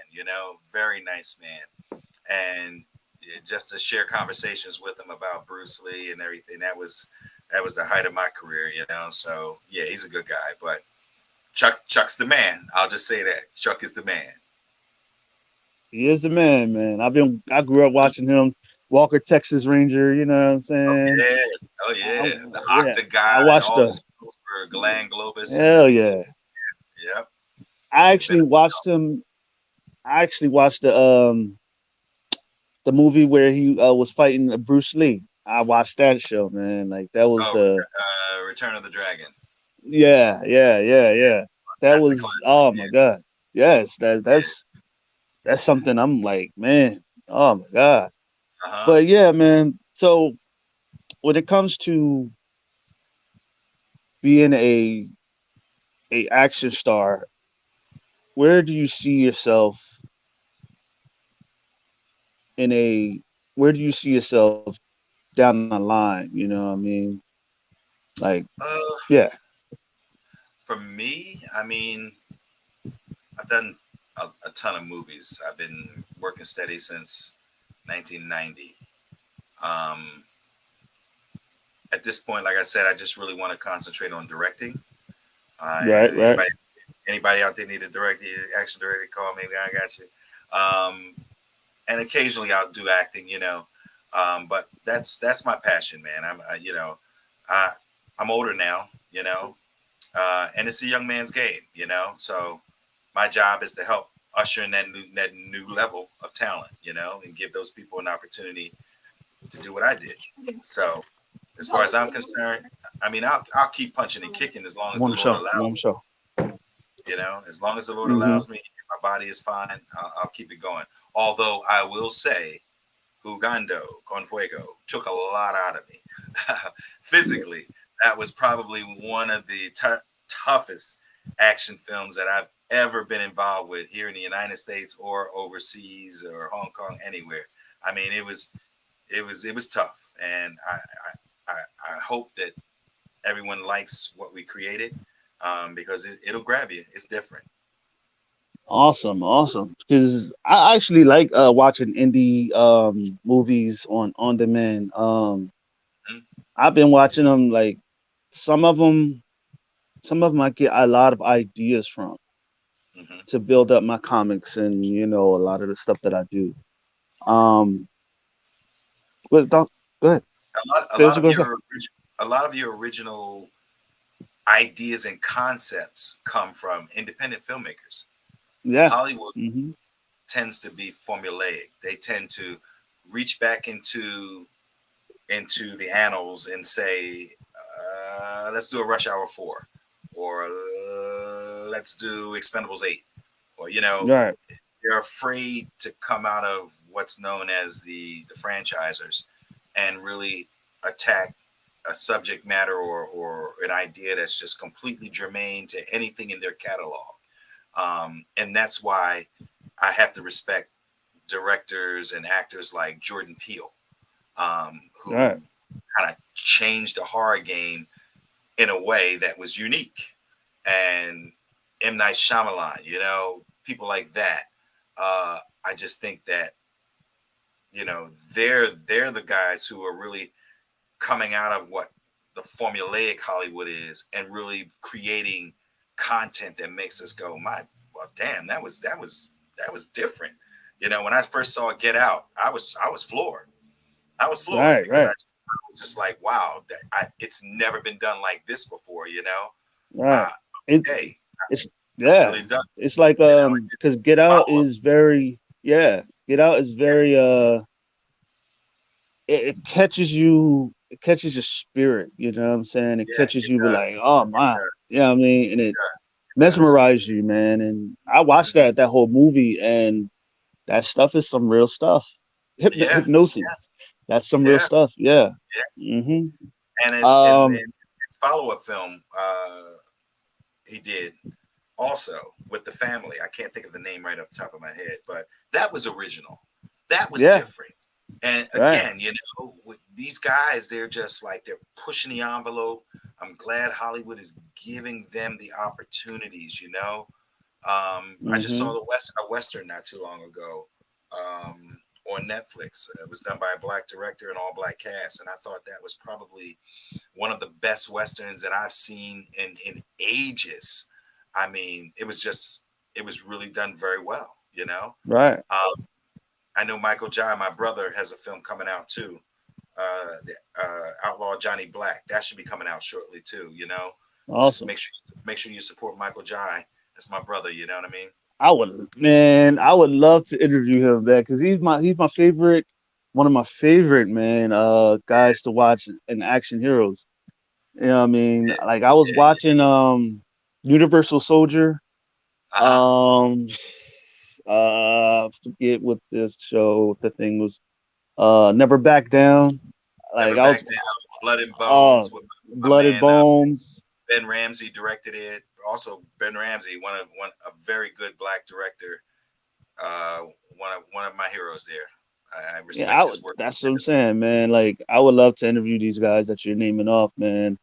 Very nice man. And just to share conversations with him about Bruce Lee and everything, that was the height of my career. So yeah, he's a good guy. But Chuck's the man. I'll just say that Chuck is the man. He is the man, man. I grew up watching him, Walker Texas Ranger. You know what I'm Oh saying? yeah, oh I, yeah, the yeah, I Octagon, watched all the his moves for Glenn Globus and hell everything. yeah. Yep, I he's been. actually watched him. I actually watched the movie where he was fighting Bruce Lee. I watched that show, man. Like that was Oh, the Return of the Dragon. yeah. That That's a was classic. oh my Yeah, god. Yes, yeah. that's something I'm like, man. Oh my god. Uh huh. But yeah, man. So when it comes to being a action star, where do you see yourself in a where do you see yourself down the line? You know what I mean? Like, Uh, yeah, for me, I mean, I've done a ton of movies. I've been working steady since 1990. Um, at this point, like I said, I just really want to concentrate on directing. right. Anybody out there need a director, action director, call me. I got you. Um, and occasionally I'll do acting. But that's my passion, man. I, I'm older now, and it's a young man's game. So my job is to help usher in that new level of talent, and give those people an opportunity to do what I did. So as far as I'm concerned, I mean, I'll keep punching and kicking as long I'm as on the the Lord show. I'm on allows the me. show. As long as the Lord Hmm. allows me, my body is fine. I'll keep it going. Although I will say, Jugando con Fuego took a lot out of me. Physically, that was probably one of the toughest action films that I've ever been involved with here in the United States or overseas or Hong Kong, anywhere. I mean, it was tough, and I hope that everyone likes what we created, because it'll grab you. It's different. Awesome. Because I actually like watching indie movies on demand. Mm-hmm. I've been watching them like some of them some of them I get a lot of ideas from Mm-hmm. to build up my comics and a lot of the stuff that I do. Um, but don't go ahead. A lot, a Say what lot you're of gonna say. your a lot of your original ideas and concepts come from independent filmmakers. Yeah. Hollywood Hmm. tends to be formulaic. They tend to reach back into the annals and say, let's do a Rush Hour 4, or let's do Expendables 8, or Right. they're afraid to come out of what's known as the franchisers and really attack a subject matter or an idea that's just completely germane to anything in their catalog. And that's why I have to respect directors and actors like Jordan Peele, who Right. kind of changed the horror game in a way that was unique. And M. Night Shyamalan, people like that. I just think that you know they're the guys who are really coming out of what the formulaic Hollywood is and really creating content that makes us go, my, well, damn, that was different. When I first saw Get Out, I was floored. I was floored because I Right. was just like, wow, it's never been done like this before. Right. Uh, It hey, it's I've yeah. really done It's like because Get its Out follow up. is very yeah. Get Out is very it catches your spirit, you know what I'm saying? It Yeah, catches it you with like, does. oh It my, does. you know what I mean? And It it does. It does. mesmerizes you, man. And I watched Hmm. that whole movie and that stuff is some real stuff. Yeah, Hypnosis. That's some real yeah, stuff. Yeah. yeah. Hmm. And it's and, Um, and his follow up film he did also with the family. I can't think of the name right off the top of my head, but that was original. That was yeah, different. And Right. again, with these guys, they're just like they're pushing the envelope. I'm glad Hollywood is giving them the opportunities. I just saw Hmm. a western not too long ago on Netflix. It was done by a black director and all black cast, and I thought that was probably one of the best westerns that I've seen in ages. I mean, it was really done very well. Right. Um, I know Michael Jai, my brother, has a film coming out too. The Outlaw Johnny Black. That should be coming out shortly too. Awesome. Make sure you support Michael Jai. That's my brother. You know what I mean? I would love to interview him, man, because he's my favorite, one of my favorite, man, guys to watch in action heroes. You know what I mean? Yeah, Like I was yeah. watching Universal Soldier. Uh huh. Um forget what this show the thing was. Never Back Down. Like Never I was Back Down. Blood and uh Bones with my Blood and man Bones. Ben Ramsey directed it. Also, Ben Ramsey, one a very good black director. Uh, one of my heroes there. I Yeah, respect his work that's what I'm tremendously. saying, man. Like I would love to interview these guys that you're naming off, man,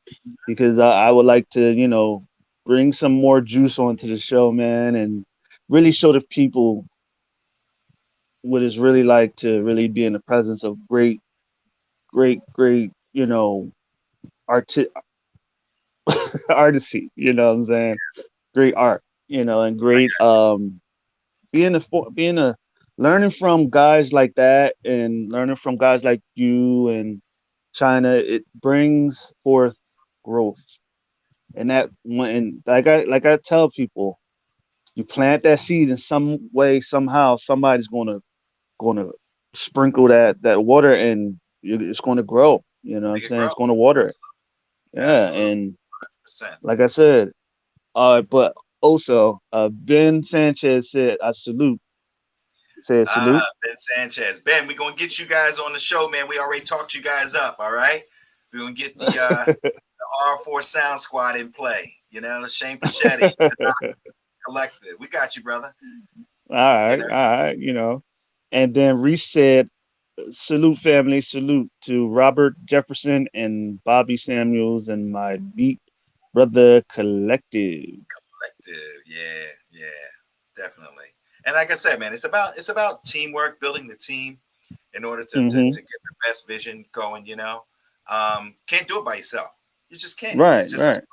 because I would like to, bring some more juice onto the show, man, and really show the people what it's really like to really be in the presence of great, great, great, art artistry. You know what I'm saying? Great art, and I great got being a learning from guys like that and learning from guys like you and China, it brings forth growth. And that when like I tell people, you plant that seed in some way, somehow, somebody's gonna sprinkle that water and it's gonna grow. You know what I'm make it saying? grow. It's gonna water it. Yeah, Absolutely, and 100%. like I said, but also Ben Sanchez said, "I salute." Said salute. Ben Sanchez. Ben, we're gonna get you guys on the show, man. We already talked you guys up, all right? We're gonna get the R4 Sound Squad in play. Shane Pachetti, Collective. We got you, brother. You know, All right, And then Reese said, salute family, salute to Robert Jefferson and Bobby Samuels and my beat brother collective. Collective. Yeah, yeah, definitely. And like I said, man, it's about teamwork, building the team in order to Hmm. get the best vision going. Can't do it by yourself. You just can't. Right, It's just right.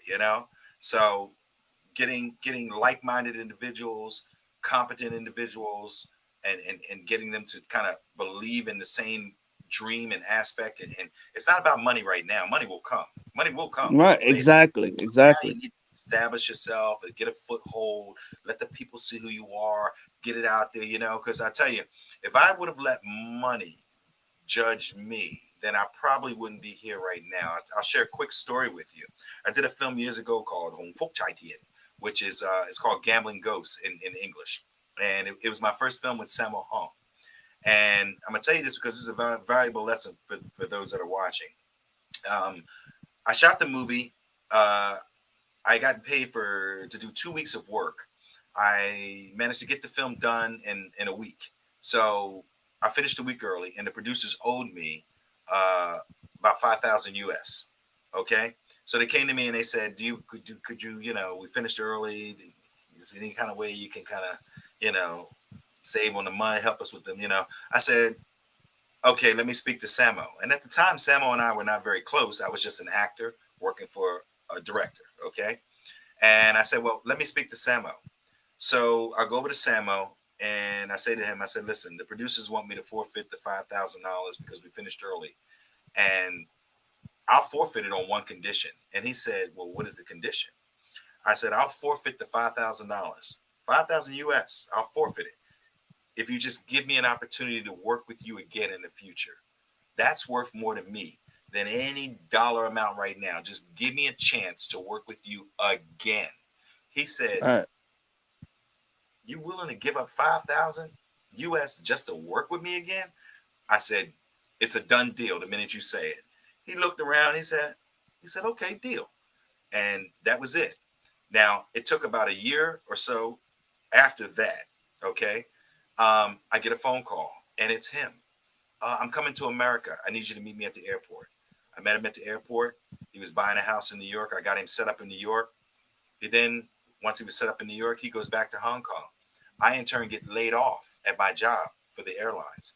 you know. So getting like-minded individuals, competent individuals, and getting them to kind of believe in the same dream and aspect. And it's not about money right now. Money will come. Money will come Right, later. exactly, Now exactly. you need to establish yourself and get a foothold. Let the people see who you are. Get it out there. Because I tell you, if I would have let money judge me, then I probably wouldn't be here right now. I'll share a quick story with you. I did a film years ago called Hong Fok Chai Tien, which is it's called Gambling Ghosts in English, and it was my first film with Sammo Hung. And I'm gonna tell you this because it's a valuable lesson for those that are watching. Um, I shot the movie. Uh, I got paid to do 2 weeks of work. I managed to get the film done in a week. So I finished a week early, and the producers owed me uh, about 5,000 US. Okay, so they came to me and they said, "Do you could you we finished early. Is there any kind of way you can kind of you know save on the money, help us with them?" I said, "Okay, let me speak to Samo." And at the time, Samo and I were not very close. I was just an actor working for a director. Okay, and I said, well, let me speak to Samo. So I go over to Samo and I say to him, I said, listen, the producers want me to forfeit the $5,000 because we finished early. And I'll forfeit it on one condition. And he said, well, what is the condition? I said, I'll forfeit the $5,000, 5,000 US. I'll forfeit it if you just give me an opportunity to work with you again in the future. That's worth more to me than any dollar amount right now. Just give me a chance to work with you again. He said, Right. you willing to give up 5,000 US just to work with me again? I said, it's a done deal the minute you say it. He looked around, he said, okay, deal. And that was it. Now, it took about a year or so after that, okay? I get a phone call and it's him. I'm coming to America. I need you to meet me at the airport. I met him at the airport. He was buying a house in New York. I got him set up in New York. He then, once he was set up in New York, he goes back to Hong Kong. I, in turn, get laid off at my job for the airlines.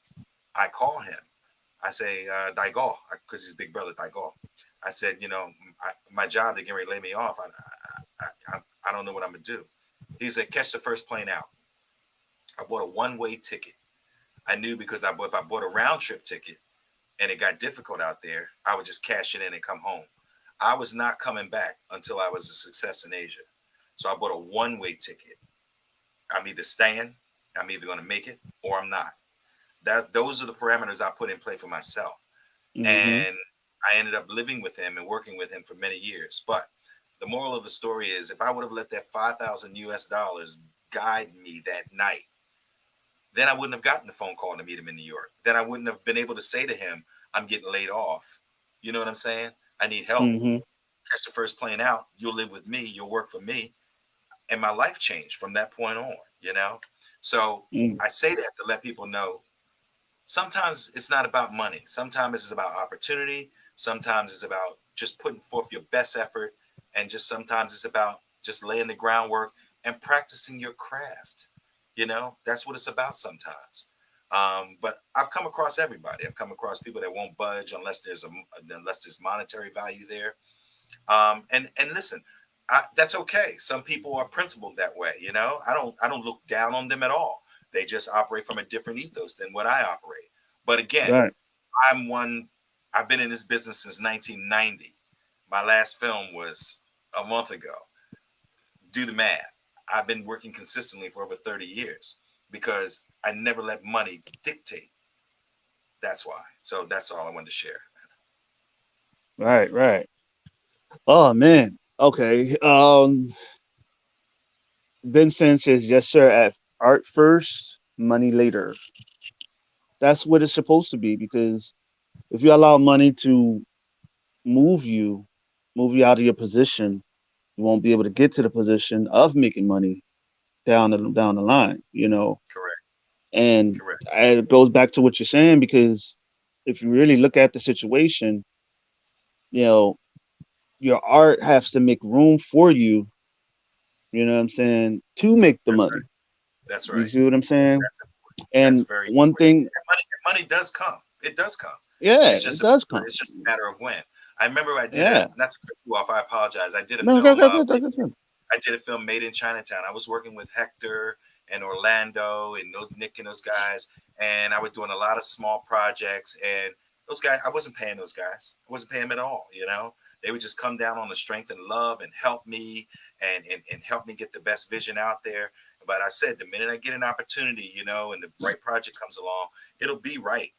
I call him. I say, Daigo, because he's big brother, Daigo. I said, my job, they're getting ready to lay me off. I don't know what I'm going to do. He said, catch the first plane out. I bought a one-way ticket. I knew because if I bought a round trip ticket and it got difficult out there, I would just cash it in and come home. I was not coming back until I was a success in Asia. So I bought a one-way ticket. I'm either staying, I'm either going to make it, or I'm not. Those are the parameters I put in play for myself. Mm-hmm. And I ended up living with him and working with him for many years. But the moral of the story is, if I would have let that 5,000 US dollars guide me that night, then I wouldn't have gotten the phone call to meet him in New York. Then I wouldn't have been able to say to him, I'm getting laid off. You know what I'm saying? I need help. Mm-hmm. Catch the first plane out. You'll live with me. You'll work for me. And my life changed from that point on. So Mm. I say that to let people know sometimes it's not about money. Sometimes it's about opportunity. Sometimes it's about just putting forth your best effort. And just sometimes it's about just laying the groundwork and practicing your craft. That's what it's about sometimes. But I've come across everybody. I've come across people that won't budge unless there's monetary value there. And listen, that's okay. Some people are principled that way. I don't look down on them at all. They just operate from a different ethos than what I operate. But again, Right. I'm one. I've been in this business since 1990. My last film was a month ago. Do the math. I've been working consistently for over 30 years because I never let money dictate. That's why. So that's all I wanted to share. Right. Right. Oh man. Okay. Vincent says yes, sir. At art first, money later. That's what it's supposed to be because if you allow money to move you, move you out of your position, you won't be able to get to the position of making money down the line. Correct. And Correct. it goes back to what you're saying because if you really look at the situation, you know, your art has to make room for you. You know what I'm saying? To make the That's money. right. That's You right. see what I'm saying? That's important. That's And very one important. thing, And money does come. It does come. yeah, It's it just a does come. it's just a matter of when. I remember I did a Yeah. not to cut you off. I apologize. I did a No, go, film. go, go, go, go, go. I did a film made in Chinatown. I was working with Hector and Orlando and those Nick and those guys, and I was doing a lot of small projects. And those guys, I wasn't paying those guys. I wasn't paying them at all. They would just come down on the strength and love and help me and help me get the best vision out there. But I said the minute I get an opportunity, and the right project comes along, it'll be right.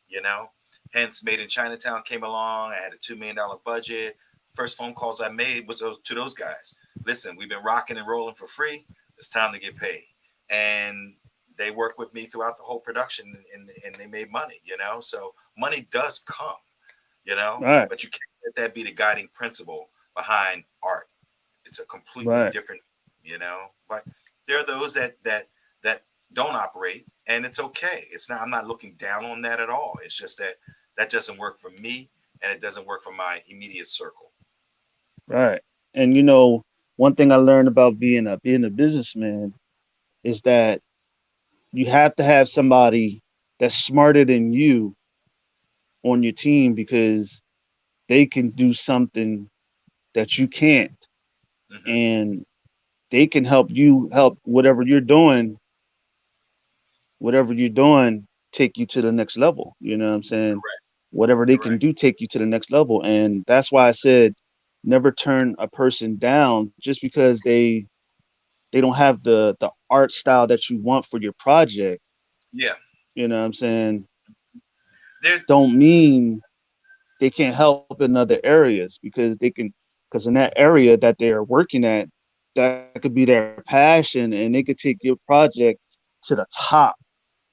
Hence, Made in Chinatown came along. I had a $2 million budget. First phone calls I made was to those guys. Listen, we've been rocking and rolling for free. It's time to get paid. And they worked with me throughout the whole production and they made money. So money does come, Right, but you can't let that be the guiding principle behind art. It's a completely right, different. But there are those that don't operate, and it's okay. It's not. I'm not looking down on that at all. It's just that doesn't work for me, and it doesn't work for my immediate circle. right. And one thing I learned about being a businessman is that you have to have somebody that's smarter than you on your team because they can do something that you can't, Hmm. and they can help you help whatever you're doing, take you to the next level. You know what I'm saying? Correct. Whatever they can Correct. do, take you to the next level. And that's why I said never turn a person down just because they don't have the art style that you want for your project. Yeah. You know what I'm saying? There. Don't mean they can't help in other areas because in that area that they're working at, that could be their passion and they could take your project to the top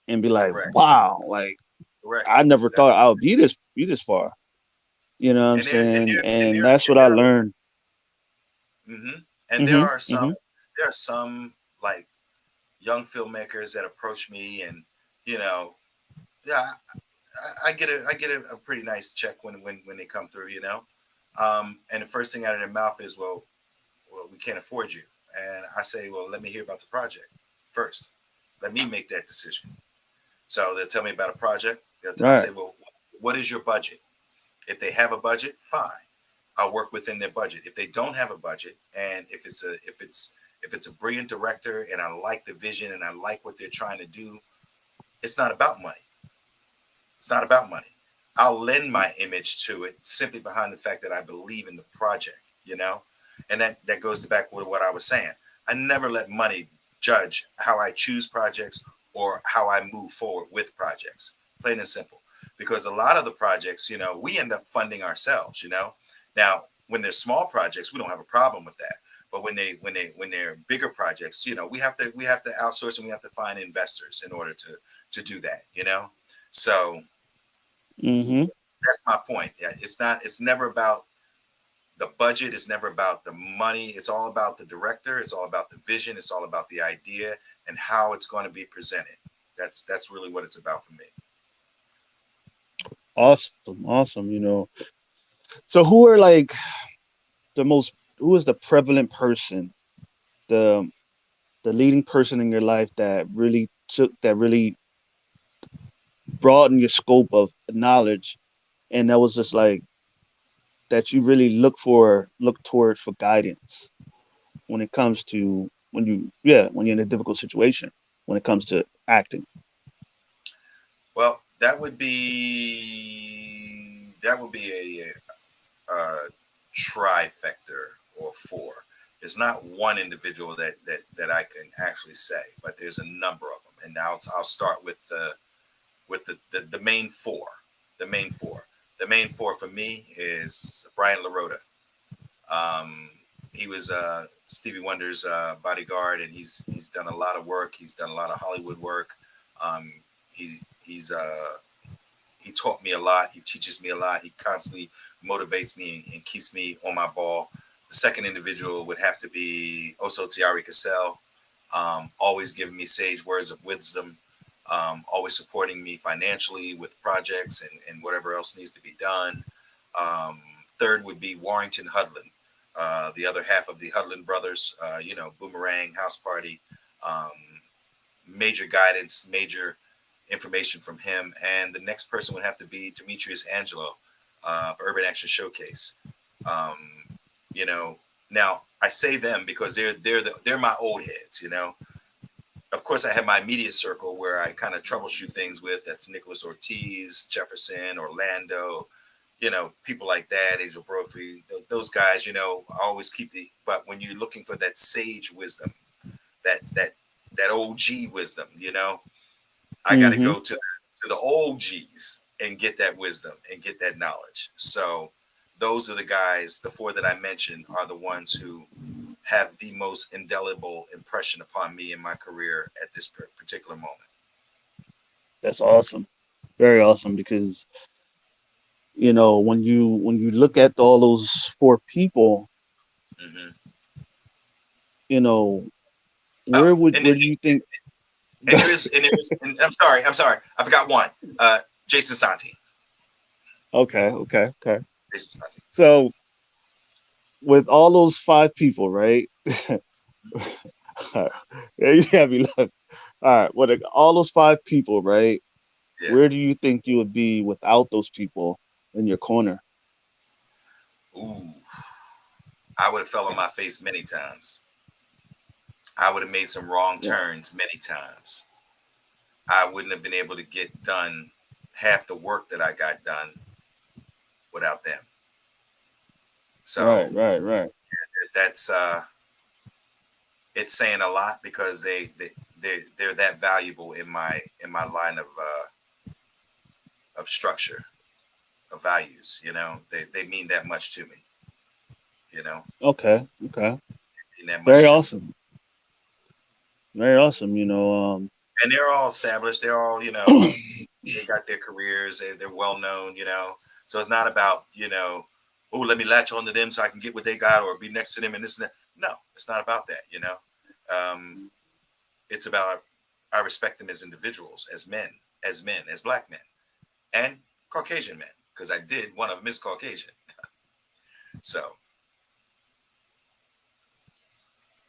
and be like, Correct. wow, like Correct. I never That's thought I would be this far. You know what I'm and there and saying? there and And there that's and what I there are learned. hmm and there Mhm. are some Mhm. there are some like young filmmakers that approach me and you know yeah I get a pretty nice check when they come through, and the first thing out of their mouth is, well, we can't afford you, and I say, well, let me hear about the project first. Let me make that decision. So they'll tell me about a project. I'll Right. say, well, what is your budget? If they have a budget, fine. I'll work within their budget. If they don't have a budget, and if it's a brilliant director, and I like the vision and I like what they're trying to do, it's not about money. It's not about money. I'll lend my image to it simply behind the fact that I believe in the project, and that goes back with what I was saying. I never let money judge how I choose projects or how I move forward with projects. Plain and simple. Because a lot of the projects, we end up funding ourselves. Now, when they're small projects, we don't have a problem with that. But when they're bigger projects, we have to outsource, and we have to find investors in order to do that. So Mm-hmm. that's my point. Yeah, it's never about the budget. It's never about the money. It's all about the director. It's all about the vision. It's all about the idea and how it's going to be presented. That's really what it's about for me. Awesome. Awesome. So who is the prevalent person, the the leading person in your life that really broadened your scope of knowledge, and that was just like that you really look towards for guidance when it comes to when you're in a difficult situation when it comes to acting. Well, that would be a trifecta or four. There's not one individual that I can actually say, but there's a number of them. And now I'll start with the main four. The main four. The main four for me is Brian LaRota. Um, he was Stevie Wonder's bodyguard, and he's done a lot of work. He's done a lot of Hollywood work. Um, he he's he taught me a lot. He teaches me a lot. He constantly motivates me and keeps me on my ball. The second individual would have to be Oso Tiari Cassell, always giving me sage words of wisdom, always supporting me financially with projects and whatever else needs to be done. Um, Third would be Warrington Hudlin, the other half of the Hudlin brothers, Boomerang, House Party, um, major guidance, major information from him. And the next person would have to be Demetrius Angelo, of Urban Action Showcase. Um, you know, Now I say them because they're my old heads. Of course, I have my immediate circle where I kind of troubleshoot things with. That's Nicholas Ortiz, Jefferson, Orlando, people like that, Angel Brophy, those guys. I always keep but when you're looking for that sage wisdom, that OG wisdom, I got to Mm-hmm. go to the old G's and get that wisdom and get that knowledge. So those are the guys. The four that I mentioned are the ones who have the most indelible impression upon me in my career at this particular moment. That's awesome. Very awesome because when you look at all those four people, Hmm. you know, Oh, where do you think? and I'm sorry, I forgot one. Uh, Jason Santi. Okay, okay, okay. Jason Santi. So with all those five people, right? Yeah, you have me left. All right, with all those five people, right? Yeah. Where do you think you would be without those people in your corner? Ooh, I would have fell on my face many times. I would have made some wrong Yeah. turns many times. I wouldn't have been able to get done half the work that I got done without them. Right, So right, right. that's it's saying a lot because they're that valuable in my line of structure of values. They mean that much to me. You know, Okay, okay. mean that Very much to me. awesome. Very awesome. And they're all established. They're all they got their careers. They're well known. So it's not about oh, let me latch onto them so I can get what they got or be next to them and this and that. No, it's not about that. Um, it's about I respect them as individuals, as men, as black men, and Caucasian men, because I did one of Miss Caucasian. So,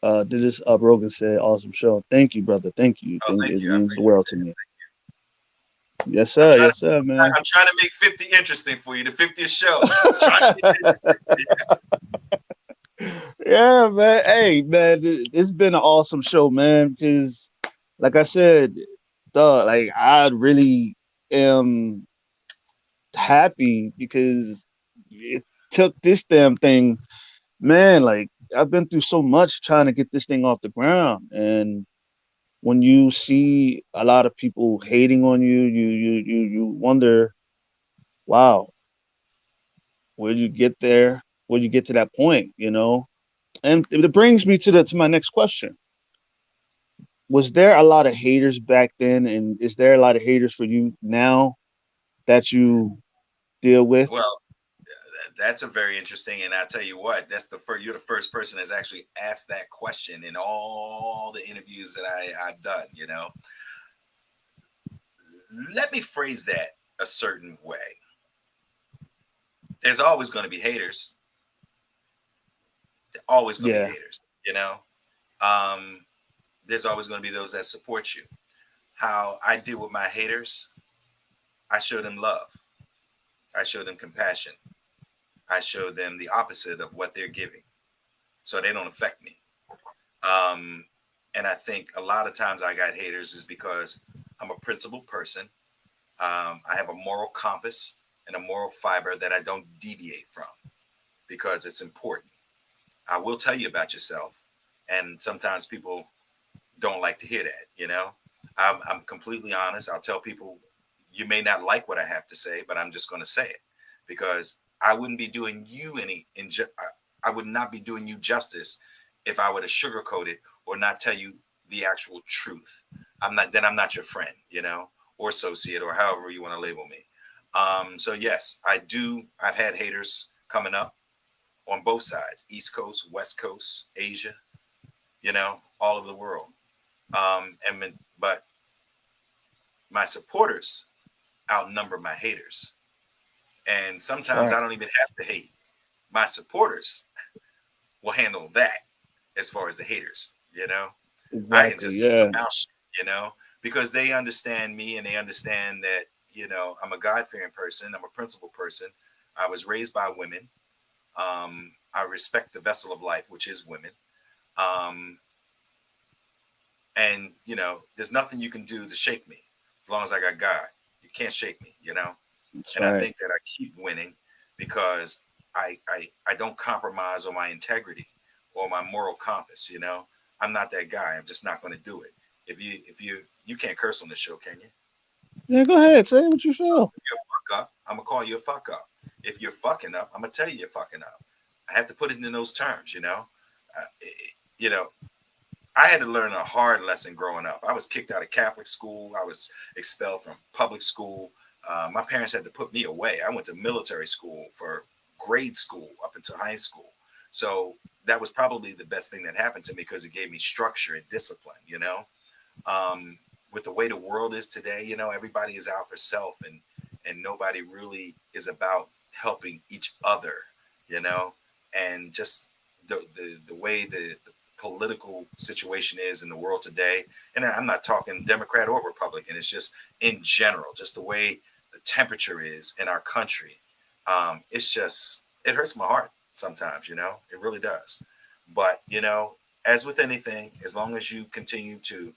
Dennis Rogan said, "Awesome show. Thank you, brother. Thank you. oh, Thank thank it you. I means the appreciate world to that. me." Yes, I'm sir. trying to, Yes, sir, man. I'm trying to make 50 interesting for you. The 50th show. Trying to make it interesting. Yeah, man. Hey, man, it's been an awesome show, man. Because, like I said, like I really am happy because it took this damn thing, man. Like I've been through so much trying to get this thing off the ground, and when you see a lot of people hating on you, you wonder, wow, where would you get there? Where would you get to that point? And it brings me to the to my next question. Was there a lot of haters back then, and is there a lot of haters for you now that you deal with? Well, that's a very interesting, and I tell you what, that's the first. You're the first person that's actually asked that question in all the interviews that I've done. Let me phrase that a certain way. There's always going to be haters. There's always going to be Yeah, haters. Um, there's always going to be those that support you. How I deal with my haters, I show them love. I show them compassion. I show them the opposite of what they're giving, so they don't affect me. Um, and I think a lot of times I got haters is because I'm a principled person. I have a moral compass and a moral fiber that I don't deviate from because it's important. I will tell you about yourself, and sometimes people don't like to hear that. I'm completely honest. I'll tell people, you may not like what I have to say, but I'm just going to say it because I wouldn't be doing you I would not be doing you justice if I were to sugarcoat it or not tell you the actual truth. I'm not your friend, or associate, or however you want to label me. So yes, I do. I've had haters coming up on both sides, East Coast, West Coast, Asia, all over the world. But my supporters outnumber my haters. And that's sometimes right. I don't even have to hate. My supporters will handle that as far as the haters, I can Exactly. just keep Yeah. my mouth shut, because they understand me and they understand that, I'm a God fearing person. I'm a principled person. I was raised by women. I respect the vessel of life, which is women. Um, and, there's nothing you can do to shake me as long as I got God. You can't shake me. That's And I right. think that I keep winning because I don't compromise on my integrity or my moral compass. I'm not that guy. I'm just not going to do it. If you can't curse on the show, can you? Yeah. Go ahead. Say what you feel. If you're a fuck up, I'm gonna call you a fuck up. If you're fucking up, I'm gonna tell you you're fucking up. I have to put it in those terms. You know, I had to learn a hard lesson growing up. I was kicked out of Catholic school. I was expelled from public school. My parents had to put me away. I went to military school for grade school up until high school. So that was probably the best thing that happened to me because it gave me structure and discipline. Um, with the way the world is today, everybody is out for self, and nobody really is about helping each other. You know, and just the way the political situation is in the world today. And I'm not talking Democrat or Republican. It's just in general, just the way the temperature is in our country. It hurts my heart sometimes. It really does. But as with anything, as long as you continue to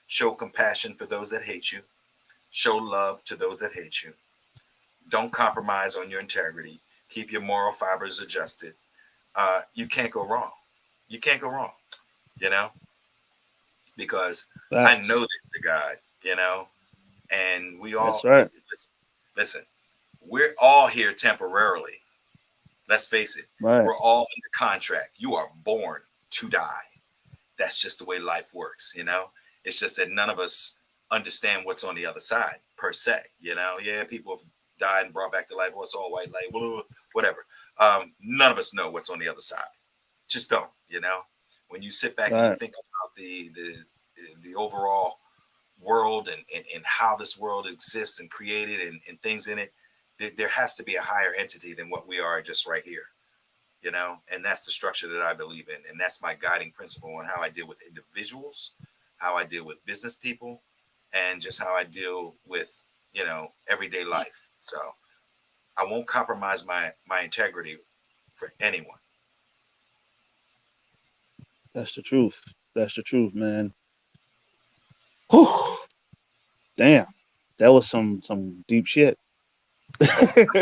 show compassion for those that hate you, show love to those that hate you, don't compromise on your integrity, keep your moral fibers adjusted, you can't go wrong. You can't go wrong, you know, because I know Facts. there's a God, and we That's all, right. listen, we're all here temporarily. Let's face it, Right. we're all under contract. You are born to die. That's just the way life works, It's just that none of us understand what's on the other side, per se, Yeah, people have died and brought back to life, what's all white light, whatever. None of us know what's on the other side. Just don't. When you sit back and you Right. think about the overall world and how this world exists and created and things in it, there has to be a higher entity than what we are just right here, you know? And that's the structure that I believe in. And that's my guiding principle on how I deal with individuals, how I deal with business people, and just how I deal with, you know, everyday life. So I won't compromise my integrity for anyone. That's the truth. That's the truth, man. Whew, damn, that was some deep shit.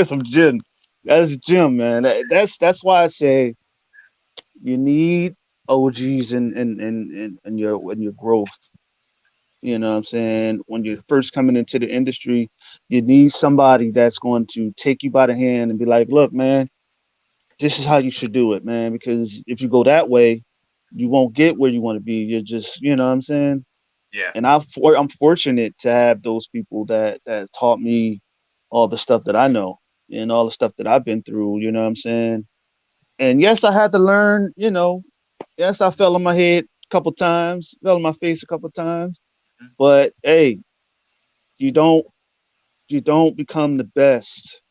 Some gym. That's gym, man. That's why I say you need OGs in your growth. You know what I'm saying? When you're first coming into the industry, you need somebody that's going to take you by the hand and be like, look, man, this is how you should do it, man. Because if you go that way, you won't get where you want to be. You're just, you know what I'm saying? Yeah. And I'm fortunate to have those people that taught me all the stuff that I know and all the stuff that I've been through. You know what I'm saying? And yes, I had to learn. You know, yes, I fell on my head a couple times, fell on my face a couple times. Mhm. But hey, you don't you don't become the best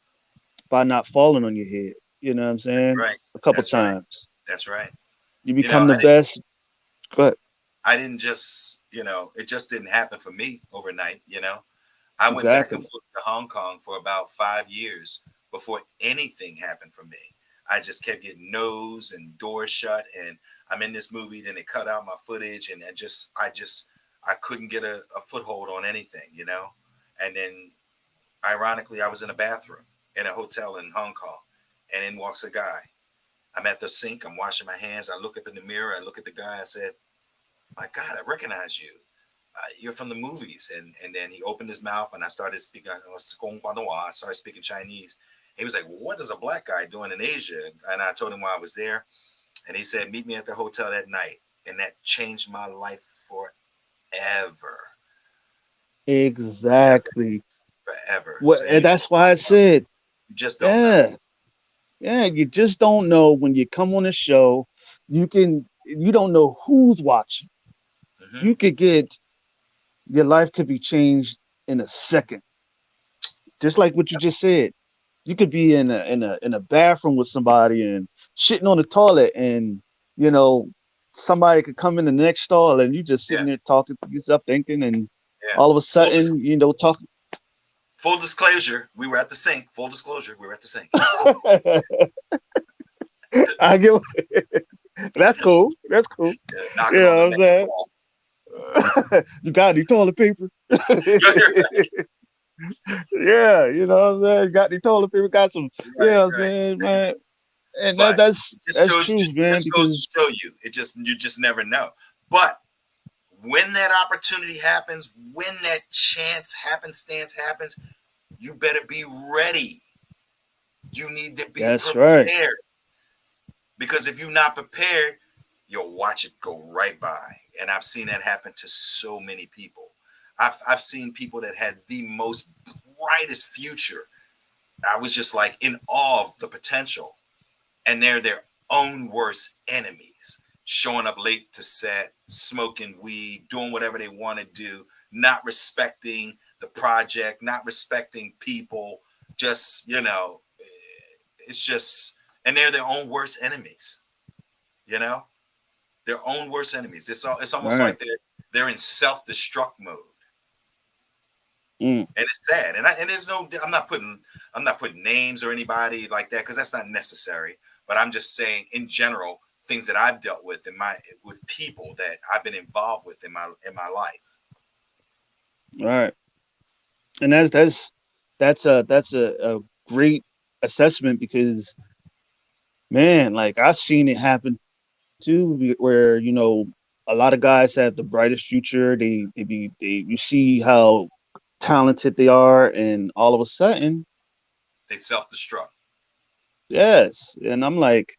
by not falling on your head. You know what I'm That's saying? right. A couple That's right. times. That's right. You You know, become the best. Go ahead. I didn't just, you know, it just didn't happen for me overnight, you know. I went back and Exactly. forth to Hong Kong for about 5 years before anything happened for me. I just kept getting no's and doors shut, and I'm in this movie. Then they cut out my footage, and I couldn't get a foothold on anything, you know. And then, ironically, I was in a bathroom in a hotel in Hong Kong, and in walks a guy. I'm at the sink. I'm washing my hands. I look up in the mirror. I look at the guy. I said, "My God, I recognize you. You're from the movies." And then he opened his mouth and I started speaking. I started speaking Chinese. He was like, well, "What is a black guy doing in Asia?" And I told him why I was there. And he said, "Meet me at the hotel that night." And that changed my life forever, forever, Exactly. forever. What, So and you just that's why I don't know. said, You just don't know. yeah, yeah. You just don't know when you come on a show. You don't know who's watching. Hmm. You could get your life could be changed in a second, just like what you just said. You could be in a bathroom with somebody and shitting on the toilet, and you know somebody could come in the next stall, and you just Yeah, sitting there talking to yourself, thinking, and yeah. all of a Full sudden, you know, talking. full disclosure, we were at the sink. Full disclosure, we were at the sink. I get that's cool. That's cool. You Knocking on the know what I'm next saying? wall. You got any toilet paper? Yeah, you know what I'm saying? Got any toilet paper? Got some, you Right, know what I'm right. saying, man? And But that's truth, man, just goes because to show you, it just you just never know. But when that opportunity happens, when that chance happenstance happens, you better be ready. You need to be that's right. prepared, because if you're not prepared, you'll watch it go right by. And I've seen that happen to so many people. I've seen people that had the most brightest future. I was just like in awe of the potential, and they're their own worst enemies, showing up late to set, smoking weed, doing whatever they want to do, not respecting the project, not respecting people. Just, you know, it's just, and they're their own worst enemies, you know, their own worst enemies. It's almost Right. like they're in self-destruct mode. Mm, And it's sad. And there's no, I'm not putting names or anybody like that, because that's not necessary. But I'm just saying in general, things that I've dealt with with people that I've been involved with in my life. right. And that's a great assessment because man, like I've seen it happen too, where you know a lot of guys have the brightest future. They you see how talented they are, and all of a sudden, They self-destruct. yes, and I'm like,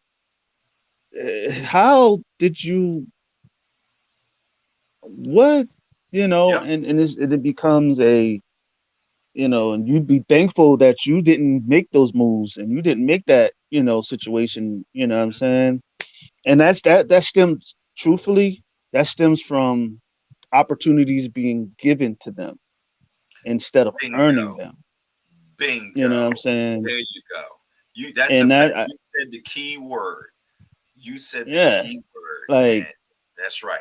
how did you what you know? Yep. And it becomes a you know, and you'd be thankful that you didn't make those moves and you didn't make that you know situation. You know what I'm saying? And that stems truthfully that stems from opportunities being given to them instead of earning Bingo. them. You know what I'm Bingo. saying? There you go. That's a And that that, I, you said the key word. You said the yeah, key word, like man. That's right.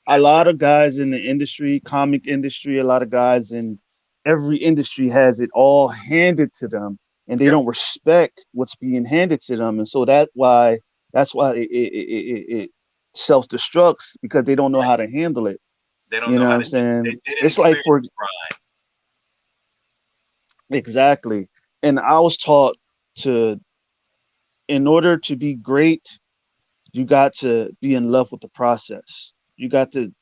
a That's lot right. of guys in the industry, comic industry, a lot of guys in every industry has it all handed to them, and they Yep. don't respect what's being handed to them, and so that's why it self destructs because they don't know Right. how to handle it. They don't You know know what how I'm to do. saying? They didn't It's like experience for the grind. exactly, and I was taught to, in order to be great, you got to be in love with the process. You got to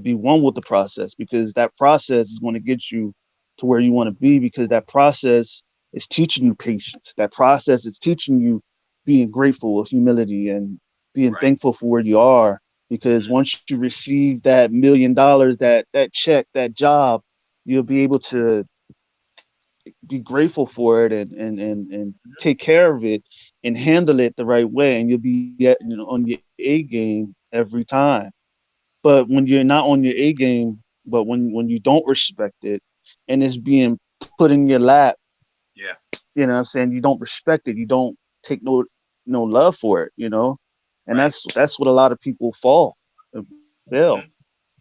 be one with the process because that process is going to get you to where you want to be because that process is teaching you patience. That process is teaching you being grateful with humility and being Right. thankful for where you are. Because Mhm. once you receive that $1 million, that check, that job, you'll be able to be grateful for it and Mhm. take care of it and handle it the right way and you'll be on your A game every time. But when you're not on your A game, but when you don't respect it and it's being put in your lap, Yeah. you know what I'm saying, you don't respect it, you don't take no love for it, you know. And Right. that's what a lot of people fall and fail, Hmm.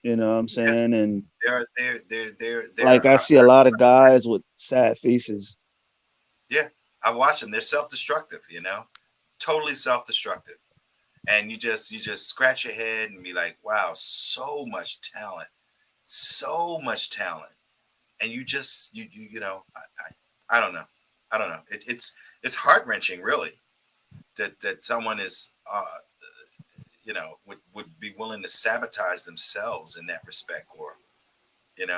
you know what I'm saying. Yeah. And There like I see a lot of guys with sad faces. yeah. I watch them. They're self-destructive. Totally self-destructive. And you just scratch your head and be like, wow, so much talent, and I don't know, I don't know. It's heart wrenching, really, that someone is would be willing to sabotage themselves in that respect, or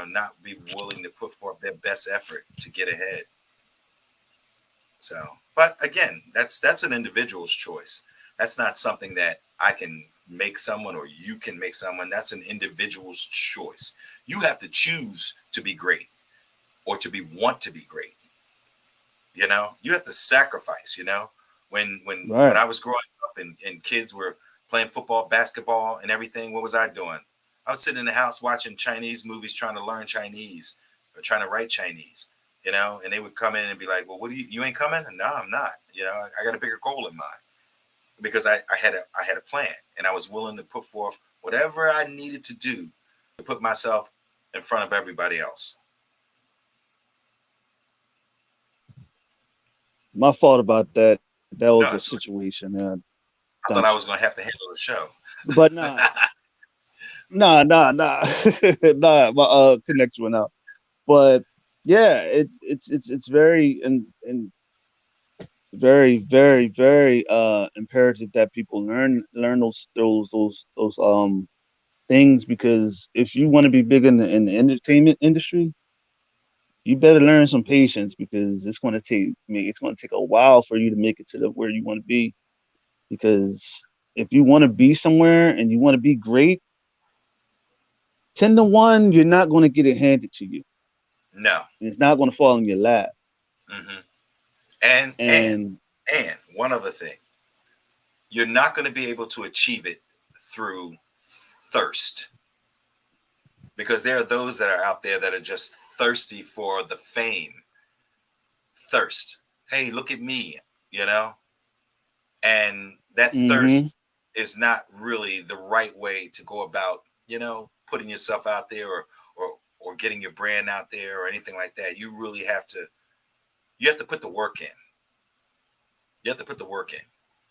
not be willing to put forth their best effort to get ahead. So, but again, that's an individual's choice. That's not something that I can make someone or you can make someone. That's an individual's choice. You have to choose to be great or to be want to be great. You have to sacrifice. When Right. I was growing up and kids were playing football, basketball, and everything, what was I doing? I was sitting in the house watching Chinese movies, trying to learn Chinese or trying to write Chinese. And they would come in and be like, "Well, what do you ain't coming?" No, I'm not. I got a bigger goal in mind because I had a plan and I was willing to put forth whatever I needed to do to put myself in front of everybody else. My fault about that. That was a No, it's situation, man. I Dumb thought I shit. was going to have to handle the show. But nah. Nah. My connection went out. But yeah, it's very and very imperative that people learn those things because if you want to be big in the entertainment industry, you better learn some patience because it's going to take a while for you to make it to the where you want to be. Because if you want to be somewhere and you want to be great, 10 to 1, you're not going to get it handed to you. No. It's not going to fall in your lap. Hmm. And and And and one other thing, you're not going to be able to achieve it through thirst, because there are those that are out there that are just thirsty for the fame. Thirst. Hey, look at me, you know? And that mm-hmm, thirst is not really the right way to go about, putting yourself out there, or getting your brand out there or anything like that. You have to put the work in. You have to put the work in.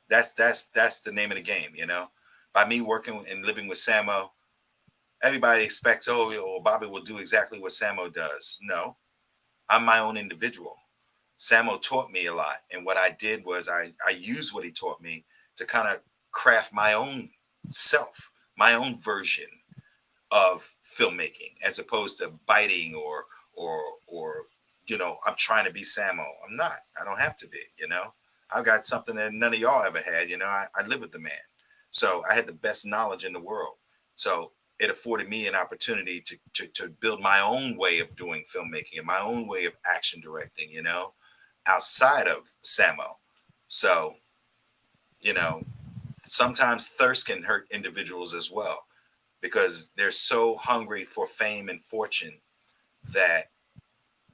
That's the name of the game. By me working and living with Samo, everybody expects, oh, Bobby will do exactly what Samo does. No, I'm my own individual. Samo taught me a lot, and what I did was I used what he taught me to kind of craft my own self, my own version of filmmaking, as opposed to biting or I'm trying to be Samo. I'm not. I don't have to be. I've got something that none of y'all ever had. I live with the man, so I had the best knowledge in the world. So it afforded me an opportunity to build my own way of doing filmmaking and my own way of action directing. Outside of Samo. So you know sometimes thirst can hurt individuals as well, because they're so hungry for fame and fortune that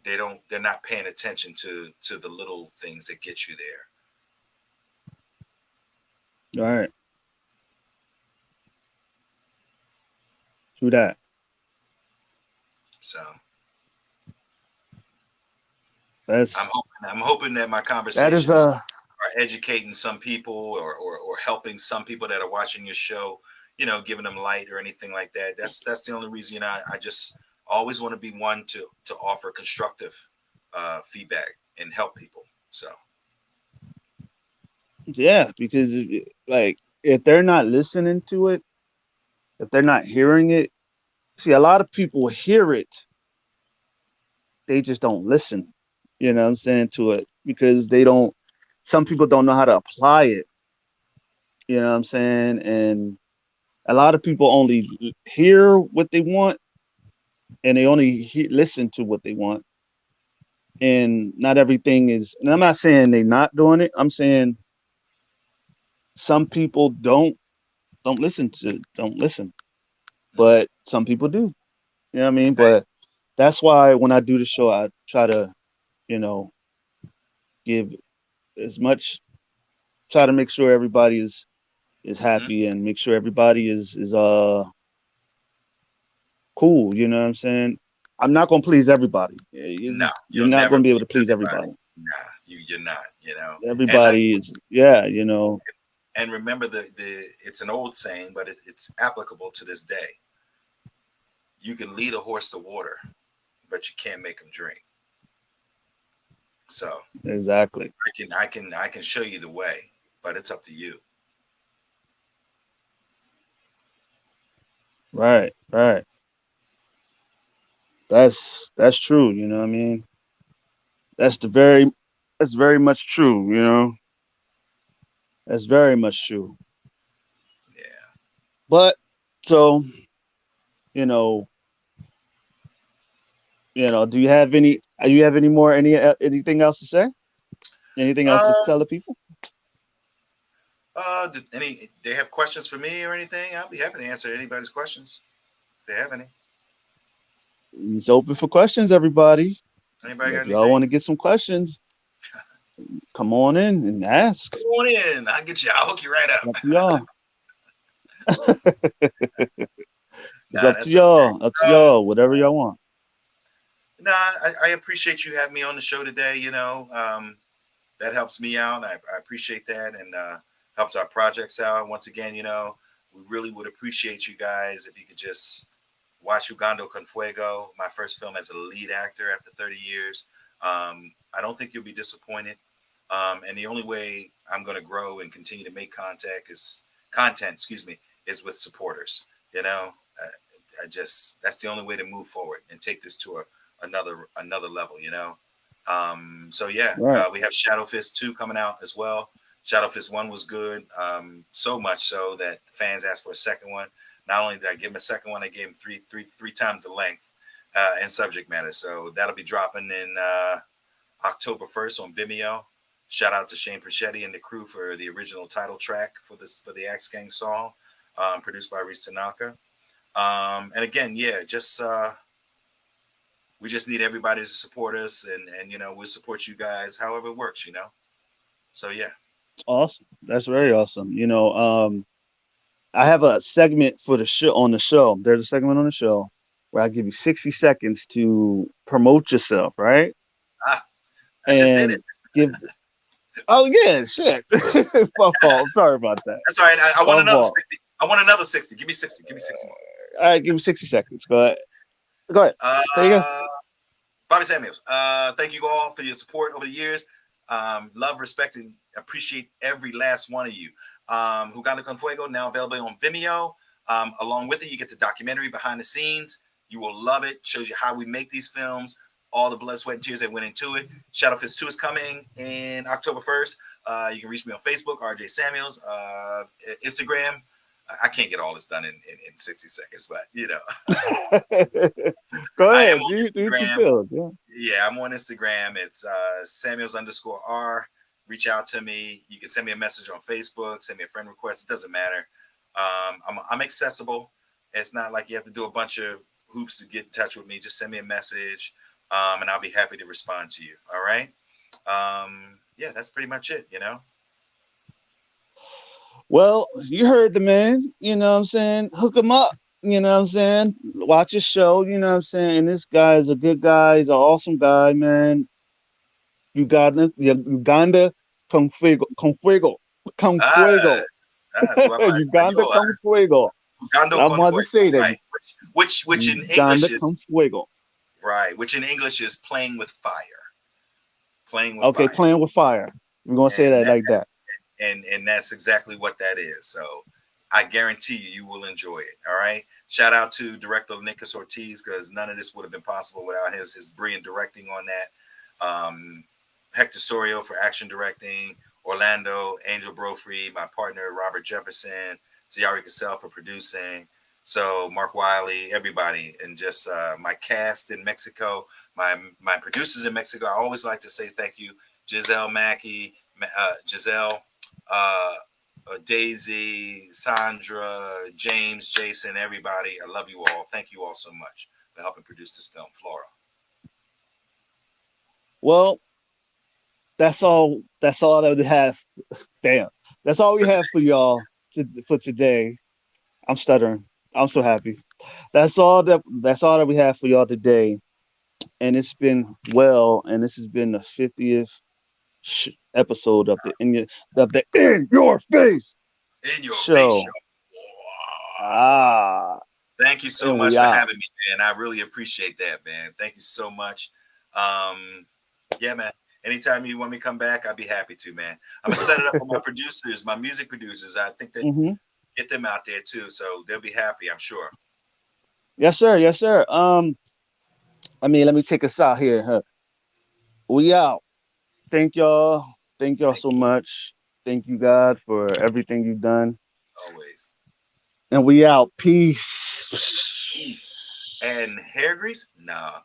they're not paying attention to the little things that get you there. All right. True that. So That's I'm hoping that my that is conversations are educating some people, or helping some people that are watching your show, giving them light or anything like that. That's the only reason. I just always want to be one to offer constructive feedback and help people. So yeah, because like if they're not listening to it, if they're not hearing it, see a lot of people hear it, they just don't listen. You know what I'm saying, to it because they don't. Some people don't know how to apply it. You know what I'm saying, and a lot of people only hear what they want and they only listen to what they want, and not everything is. And I'm not saying they're not doing it. I'm saying some people don't listen, mhm. but some people do. You know what I mean? Hey, But that's why when I do the show, I try to, you know, give as much, try to make sure everybody is mhm. happy and make sure everybody is cool. You know what I'm saying? I'm not gonna please everybody. No, You're you'll not never gonna be able please to please everybody. everybody. Nah, you're not. And Everybody is, yeah, you know, remember the it's an old saying, but it's applicable to this day. You can lead a horse to water, but you can't make him drink. So exactly. I can show you the way, but it's up to you. Right, right. That's true. You know what I mean? That's the very, that's very much true. You know, that's very much true. Yeah. But so, you know, do you have any? Do you have any more? Anything else to say? Anything else to Um. tell the people? Did any they have questions for me or anything? I'll be happy to answer anybody's questions if they have any. It's open for questions, everybody. Anybody got If y'all want anything? to get some questions, come on in and ask. Come on in. I'll get you. I'll hook you right It's up up. to y'all. It's Nah, up to that's okay. y'all. Up to y'all. Whatever y'all want. Nah, I appreciate you having me on the show today. That helps me out. I appreciate that, and helps our projects out. Once again, we really would appreciate you guys if you could just watch Ugando con Fuego, my first film as a lead actor after 30 years. I don't think you'll be disappointed. And the only way I'm going to grow and continue to make content, excuse me, is with supporters. I just that's the only way to move forward and take this to another level. So yeah, Right. we have Shadow Fist 2 coming out as well. Shadow Fist 1 was good, so much so that the fans asked for a second one. Not only did I give him a second one, I gave him three times the length and subject matter. So that'll be dropping in October 1st on Vimeo. Shout out to Shane Perchetti and the crew for the original title track for the Axe Gang song, produced by Reese Tanaka. And again, yeah, just we just need everybody to support us, and we'll support you guys however it works. So yeah. Awesome. That's very awesome. I have a segment for the show on the show. There's a segment on the show where I give you 60 seconds to promote yourself, right? Ah, I just did it. And give. Oh yeah, shit. My fault. Sorry about that. That's all right. I want My another fault. 60. I want another 60. Give me 60. Give me 60 more. All right, give me 60 seconds. Go ahead. Go ahead. Say again. Uh, Bobby Samuels. Thank you all for your support over the years. Love, respect, and appreciate every last one of you. Jugando con Fuego, now available on Vimeo. Along with it, you get the documentary behind the scenes. You will love it. Shows you how we make these films, all the blood, sweat, and tears that went into it. Shadow Fist 2 is coming in October 1st. You can reach me on Facebook, RJ Samuels, Instagram. I can't get all this done in 60 seconds, but Go I am ahead. on Do what you Instagram. feel. Yeah. Yeah, I'm on Instagram. It's Samuels_R. Reach out to me. You can send me a message on Facebook, send me a friend request. It doesn't matter. I'm accessible. It's not like you have to do a bunch of hoops to get in touch with me. Just send me a message, and I'll be happy to respond to you. All right. Yeah, that's pretty much it. You know. Well, you heard the man, you know what I'm saying? Hook him up, you know what I'm saying? Watch his show, you know what I'm saying? And this guy is a good guy. He's an awesome guy, man. Uganda, con fuego, con fuego, con Ah, fuego. tu habla Uganda, español. con fuego. Jugando I con wanted to fuego. say that. Right. Which in Uganda, English con is fuego. right. Which in English is playing with fire. Playing with Okay, fire. playing with fire. We're gonna say And that that like that. and that's exactly what that is. So I guarantee you will enjoy it. All right. Shout out to director Nicholas Ortiz because none of this would have been possible without his brilliant directing on that. Hector Sorio for action directing, Orlando, Angel Brofree, my partner Robert Jefferson, Ziari Cassell for producing. So Mark Wiley, everybody, and just my cast in Mexico, my producers in Mexico. I always like to say thank you, Giselle Mackey, Giselle, uh, Daisy, Sandra, James, Jason, everybody. I love you all. Thank you all so much for helping produce this film, Flora. Well, that's all. That's all that we have. Damn, that's all we For today. have for y'all for today. I'm stuttering. I'm so happy. That's all that we have for y'all today. And it's been well, and this has been the 50th episode of the In Your Face In your face show. show. Ah, Thank you so and much we for out. having me, man. I really appreciate that, man. Thank you so much. Yeah, man. Anytime you want me to come back, I'd be happy to, man. I'm gonna set it up with my producers, my music producers. I think that Hmm. get them out there too, so they'll be happy. I'm sure. Yes, sir. Yes, sir. I mean, let me take us out here. Huh? We out. Thank y'all. Thank y'all Thank so you. much. Thank you, God, for everything you've done. Always. And we out. Peace. Peace and hair grease? Nah.